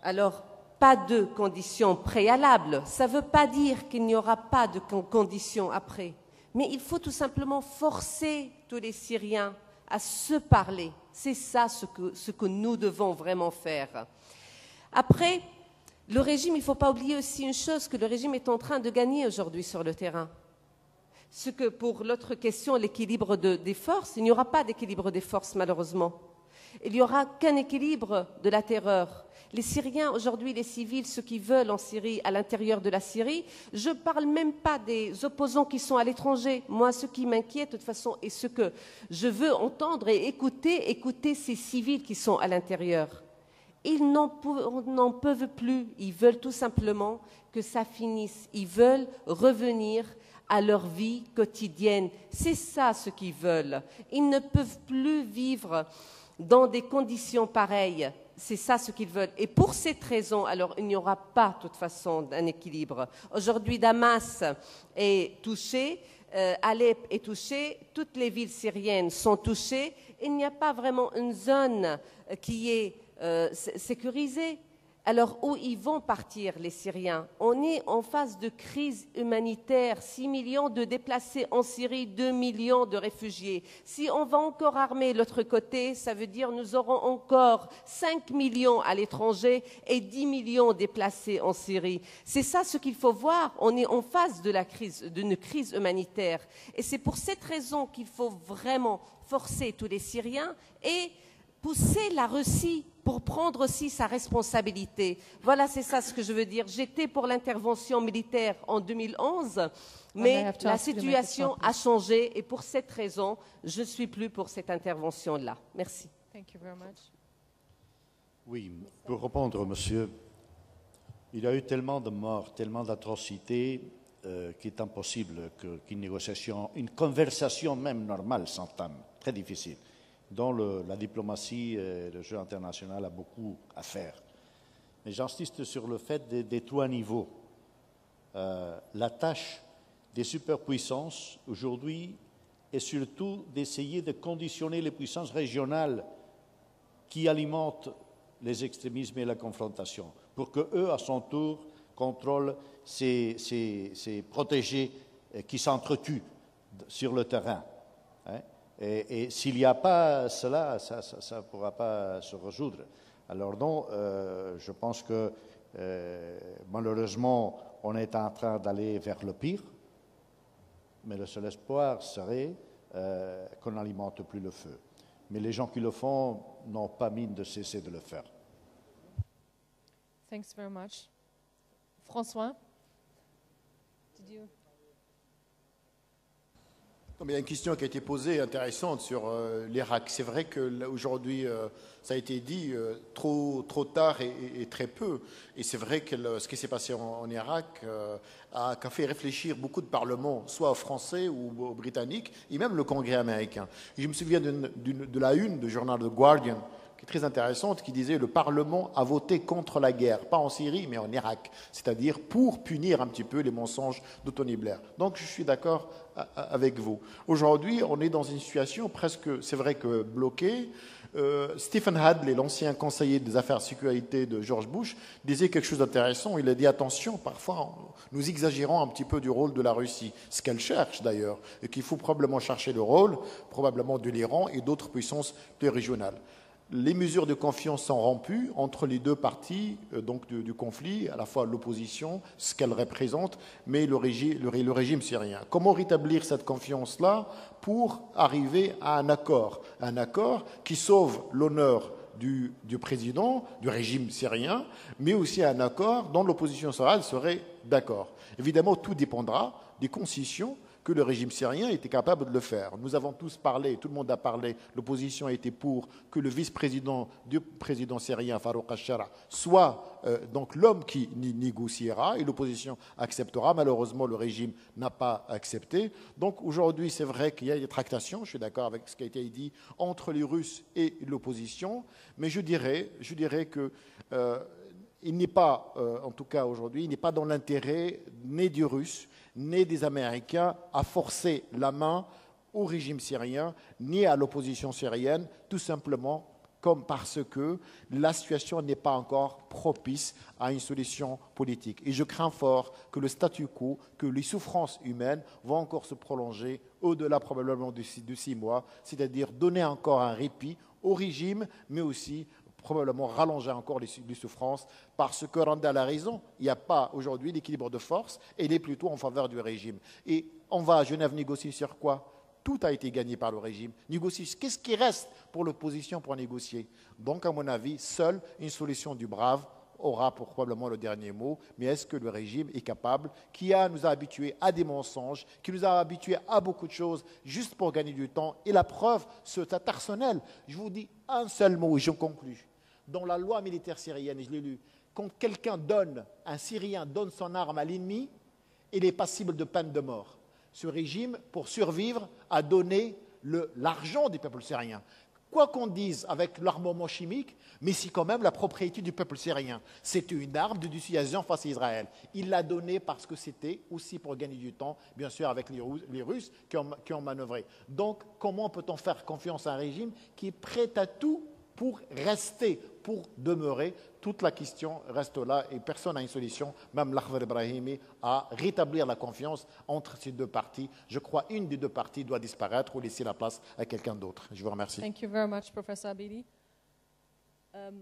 Alors, pas de conditions préalables, ça ne veut pas dire qu'il n'y aura pas de conditions après. Mais il faut tout simplement forcer tous les Syriens à se parler. C'est ça ce que nous devons vraiment faire. Après, le régime, il ne faut pas oublier aussi une chose, que le régime est en train de gagner aujourd'hui sur le terrain. Ce que pour l'autre question, l'équilibre des forces, il n'y aura pas d'équilibre des forces malheureusement. Il n'y aura qu'un équilibre de la terreur. Les Syriens aujourd'hui, les civils, ceux qui veulent en Syrie, à l'intérieur de la Syrie, je ne parle même pas des opposants qui sont à l'étranger. Moi, ce qui m'inquiète de toute façon et ce que je veux entendre et écouter ces civils qui sont à l'intérieur. Ils n'en peuvent plus, ils veulent tout simplement que ça finisse. Ils veulent revenir à leur vie quotidienne. C'est ça ce qu'ils veulent. Ils ne peuvent plus vivre dans des conditions pareilles. C'est ça ce qu'ils veulent. Et pour cette raison, alors il n'y aura pas de toute façon d'un équilibre. Aujourd'hui, Damas est touché, Alep est touché, toutes les villes syriennes sont touchées. Il n'y a pas vraiment une zone qui est sécurisée. Alors, où ils vont partir, les Syriens? On est en phase de crise humanitaire. 6 millions de déplacés en Syrie, 2 millions de réfugiés. Si on va encore armer l'autre côté, ça veut dire nous aurons encore 5 millions à l'étranger et 10 millions déplacés en Syrie. C'est ça ce qu'il faut voir. On est en phase d'une crise humanitaire. Et c'est pour cette raison qu'il faut vraiment forcer tous les Syriens et pousser la Russie pour prendre aussi sa responsabilité. Voilà, c'est ça ce que je veux dire. J'étais pour l'intervention militaire en 2011, mais la situation a changé et pour cette raison, je ne suis plus pour cette intervention-là. Merci. Thank you very much. Oui, pour répondre, monsieur, Il y a eu tellement de morts, tellement d'atrocités qu'il est impossible qu'une négociation, une conversation même normale s'entame. Très difficile. Dont la diplomatie et le jeu international a beaucoup à faire. Mais j'insiste sur le fait des trois niveaux. La tâche des superpuissances aujourd'hui est surtout d'essayer de conditionner les puissances régionales qui alimentent les extrémismes et la confrontation, pour qu'eux, à son tour, contrôlent ces protégés qui s'entretuent sur le terrain. Hein. Et s'il n'y a pas cela, ça ne pourra pas se résoudre. Alors non, je pense que malheureusement, on est en train d'aller vers le pire, mais le seul espoir serait qu'on n'alimente plus le feu. Mais les gens qui le font n'ont pas mine de cesser de le faire. Thanks very much. François, did you... Il y a une question qui a été posée intéressante sur l'Irak. C'est vrai qu'aujourd'hui, ça a été dit trop tard et très peu. Et c'est vrai que ce qui s'est passé en Irak a fait réfléchir beaucoup de parlements, soit aux Français ou aux Britanniques, et même le Congrès américain. Et je me souviens de la une du journal The Guardian, qui est très intéressante, qui disait « Le Parlement a voté contre la guerre, pas en Syrie, mais en Irak, c'est-à-dire pour punir un petit peu les mensonges de Tony Blair. » Donc je suis d'accord avec vous. Aujourd'hui, on est dans une situation presque, c'est vrai que bloquée. Stephen Hadley, l'ancien conseiller des affaires de sécurité de George Bush, disait quelque chose d'intéressant. Il a dit « Attention, parfois, nous exagérons un petit peu du rôle de la Russie, ce qu'elle cherche d'ailleurs, et qu'il faut probablement chercher le rôle, probablement de l'Iran et d'autres puissances plus régionales. » Les mesures de confiance sont rompues entre les deux parties donc du conflit, à la fois l'opposition, ce qu'elle représente, mais le régime syrien. Comment rétablir cette confiance-là pour arriver à un accord qui sauve l'honneur du président, du régime syrien, mais aussi un accord dont l'opposition syrienne serait d'accord. Évidemment, tout dépendra des concessions que le régime syrien était capable de le faire. Nous avons tous parlé, tout le monde a parlé, l'opposition a été pour que le vice-président du président syrien, Farouk al-Shara, soit donc l'homme qui négociera et l'opposition acceptera. Malheureusement, le régime n'a pas accepté. Donc aujourd'hui, c'est vrai qu'il y a des tractations, je suis d'accord avec ce qui a été dit, entre les Russes et l'opposition, mais je dirais que il n'est pas, en tout cas aujourd'hui, il n'est pas dans l'intérêt ni des Russes, ni des Américains à forcer la main au régime syrien, ni à l'opposition syrienne, tout simplement parce que la situation n'est pas encore propice à une solution politique. Et je crains fort que le statu quo, que les souffrances humaines vont encore se prolonger au-delà probablement de 6 mois, c'est-à-dire donner encore un répit au régime, mais aussi probablement rallonger encore les souffrances, parce que Randall a raison, il n'y a pas aujourd'hui l'équilibre de force, et il est plutôt en faveur du régime. Et on va à Genève négocier sur quoi? Tout a été gagné par le régime. Négocier, qu'est-ce qui reste pour l'opposition pour négocier? Donc, à mon avis, seule une solution du brave aura probablement le dernier mot, mais est-ce que le régime est capable, nous a habitués à des mensonges, qui nous a habitués à beaucoup de choses, juste pour gagner du temps? Et la preuve, cet arsenal, je vous dis un seul mot et je conclus. Dans la loi militaire syrienne, je l'ai lu, quand un Syrien donne son arme à l'ennemi, il est passible de peine de mort. Ce régime, pour survivre, a donné l'argent du peuple syrien. Quoi qu'on dise avec l'armement chimique, mais c'est quand même la propriété du peuple syrien. C'est une arme de dissuasion face à Israël. Il l'a donnée parce que c'était aussi pour gagner du temps, bien sûr avec les Russes qui ont manœuvré. Donc, comment peut-on faire confiance à un régime qui est prêt à tout pour rester, pour demeurer? Toute la question reste là et personne n'a une solution, même l'Akhbar Ibrahimi, à rétablir la confiance entre ces deux parties. Je crois qu'une des deux parties doit disparaître ou laisser la place à quelqu'un d'autre. Je vous remercie. Thank you very much, Professor Abidi.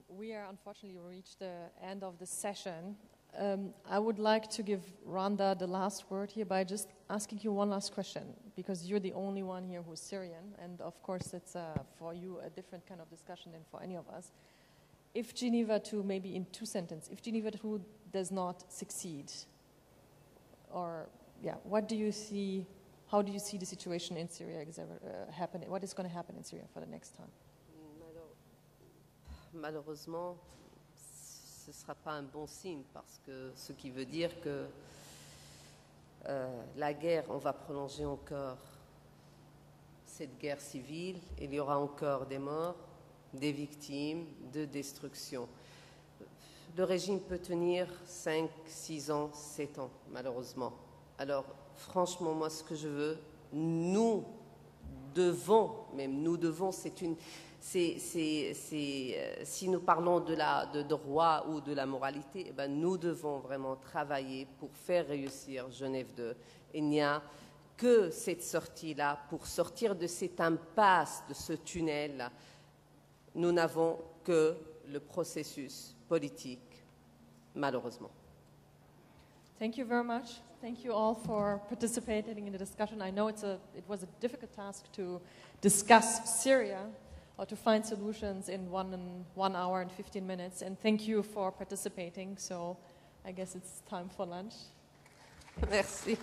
We are unfortunately reached the end of the session. I would like to give Randa the last word here by just asking you one last question, because you're the only one here who's Syrian, and of course it's for you a different kind of discussion than for any of us. If Geneva II, maybe in 2 sentences, if Geneva II does not succeed, what do you see, how do you see the situation in Syria happening? What is going to happen in Syria for the next time? Malheureusement, ce ne sera pas un bon signe, parce que ce qui veut dire que la guerre, on va prolonger encore cette guerre civile, il y aura encore des morts, des victimes, de destruction. Le régime peut tenir 5, 6 ans, 7 ans, malheureusement. Alors, franchement, moi, ce que je veux, nous devons, si nous parlons de droit ou de la moralité, eh ben, nous devons vraiment travailler pour faire réussir Genève 2. Il n'y a que cette sortie-là, pour sortir de cette impasse, de ce tunnel. Nous n'avons que le processus politique, malheureusement. Thank you very much. Thank you all for participating in the discussion. I know it was a difficult task to discuss Syria or to find solutions in 1 hour and 15 minutes. And thank you for participating. So I guess it's time for lunch. Merci.